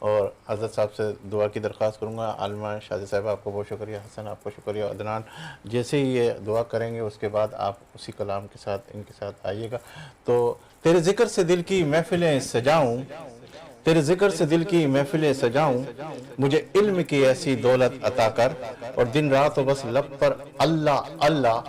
A: اور حضرت صاحب سے دعا کی درخواست کروں گا. عالمہ شادی صاحب آپ کو بہت شکریہ, حسن آپ کو شکریہ, عدنان جیسے ہی یہ دعا کریں گے اس کے بعد آپ اسی کلام کے ساتھ ان کے ساتھ آئیے گا. تو تیرے ذکر سے دل کی محفلیں سجاؤں, تیرے ذکر سے دل کی محفلیں سجاؤں, مجھے علم کی ایسی دولت عطا کر, اور دن رات و بس لب پر اللہ اللہ,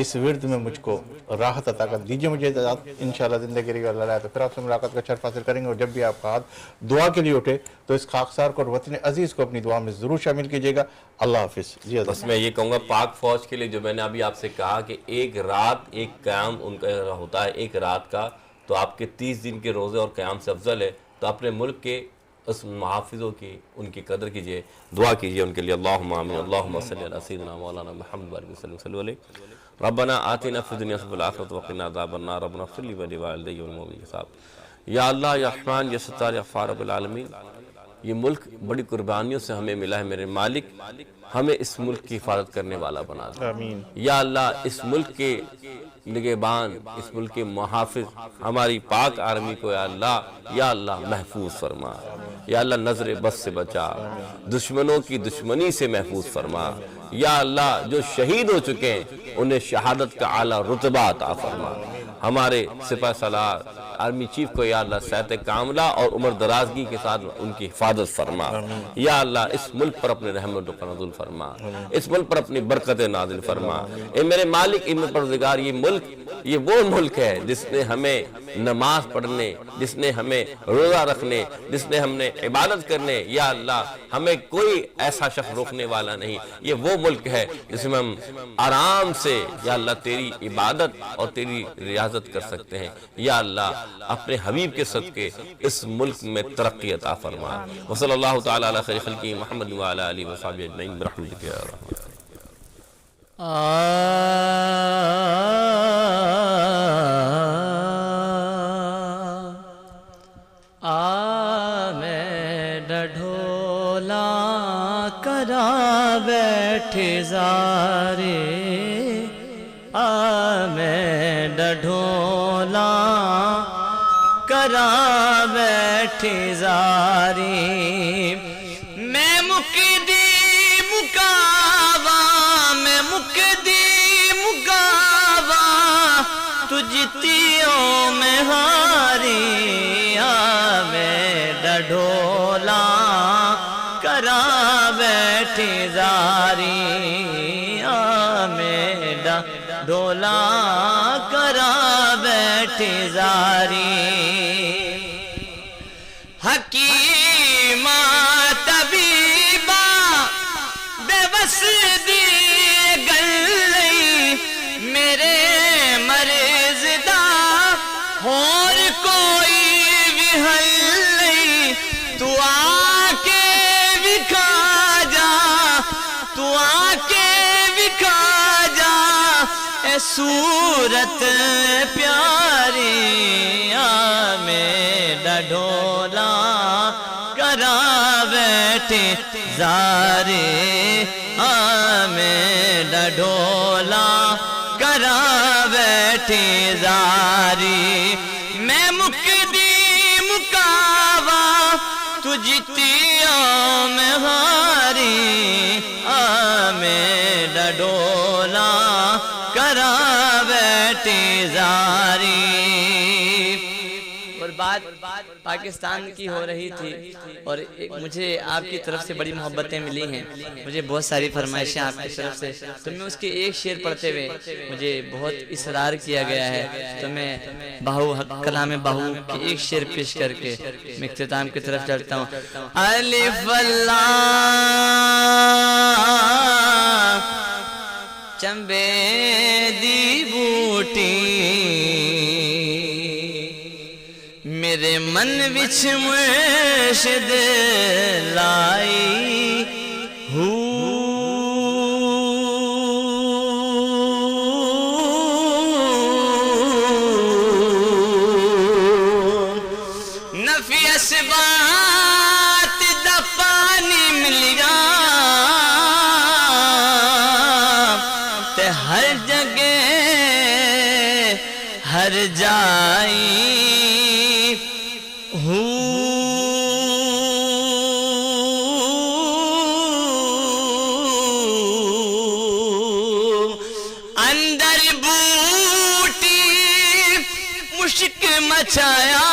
A: اس ورد میں مجھ کو راحت عطا کر. دیجئے مجھے اجازت, انشاءاللہ زندگی رہی اللہ تو پھر آپ سے ملاقات کا شرف حاصل کریں گے. اور جب بھی آپ کا ہاتھ دعا کے لیے اٹھے تو اس خاکسار کو اور وطن عزیز کو اپنی دعا میں ضرور شامل کیجئے گا. اللہ حافظ. جی
B: بس میں یہ کہوں گا پاک فوج کے لیے جو میں نے ابھی آپ سے کہا کہ ایک رات ایک قیام ان کا ہوتا ہے ایک رات کا, تو آپ کے 30 دن کے روزے اور قیام سے افضل ہے. تو اپنے ملک کے اس محافظوں کی ان کی قدر کیجئے, دعا کیجئے ان کے لیے. اللہم آمین. اللہم صلی علی سیدنا مولانا محمد وسلم علیہ. ربنا آتنا فی الدنیا وفی الآخرۃ وقنا عذاب النار. ربنا اغفر لی ولوالدی والمؤمنین صاحب. یا اللہ یا رحمان یا ستار یا غفار رب العالمین, یہ ملک بڑی قربانیوں سے ہمیں ملا ہے. میرے مالک ہمیں اس ملک کی حفاظت کرنے والا بنا دے.
A: آمین.
B: یا اللہ اس ملک کے نگہبان, اس ملک کے محافظ ہماری پاک آرمی کو یا اللہ محفوظ فرما. یا اللہ نظر بد سے بچا, دشمنوں کی دشمنی سے محفوظ فرما. یا اللہ جو شہید ہو چکے ہیں انہیں شہادت کا اعلیٰ رتبہ عطا فرما. ہمارے سپہ سالار آرمی چیف کو یا اللہ صحت کاملہ اور عمر درازگی کے ساتھ ان کی حفاظت فرما. یا اللہ اس ملک پر اپنے رحمت کا نزول فرما, اس ملک پر اپنی برکت نازل فرما. اے میرے مالک ان پروردگار, یہ ملک یہ وہ ملک ہے جس نے ہمیں نماز پڑھنے, جس نے ہمیں روزہ رکھنے, جس نے ہم نے عبادت کرنے, یا اللہ ہمیں کوئی ایسا شخص روکنے والا نہیں. یہ وہ ملک ہے جس میں ہم آرام سے یا اللہ تیری عبادت اور تیری ریاضت کر سکتے ہیں. یا اللہ اپنے حبیب کے صدقے اس ملک میں ترقی عطا فرما. وصلی اللہ تعالی علی خیر خلقہ محمد وعلی آلہ وصحبہ اجمعین برحمتک یا ارحم.
C: میں ڈھولا کرا بیٹھے زارے, میں ڈھولا کرا بیٹھے زارے, میں مقدی مکاوا, میں مقدی مکاوا, تجھتیوں میں ہاری. میں ڈھولا کرا بیٹھے زاری, میں ڈھولا کرا بیٹھے زاری. حکیمہ طبیبہ بے بس دی گلئی, میرے مرض دا اور کوئی بھی حل نہیں. تو آ کے وکھا جا, تو آ کے وکھا جا اے صورت پیاری. میں ڈھولا کرا بیٹھے زارے, میں ڈھولا کرا بیٹھے زاری. میں مقدی مکاوا, تجھتیوں میں ہاری. میں ڈھولا کرا بیٹھے زاری. اور بات پاکستان کی ہو رہی تھی, اور مجھے آپ کی طرف سے بڑی محبتیں ملی ہیں, مجھے بہت ساری فرمائشیں آپ کی طرف سے, تو میں اس کے ایک شعر پڑھتے ہوئے مجھے بہت اصرار کیا گیا ہے, تو میں بہو کلام بہو کی ایک شعر پیش کر کے میں اختتام کی طرف چلتا ہوں. الف چمبے دی بوٹی, میرے من وچ مرشد لائی ہو, نفی اسبات دا پانی ملیا تے ہر جگہ ہر جائی.
H: مچایا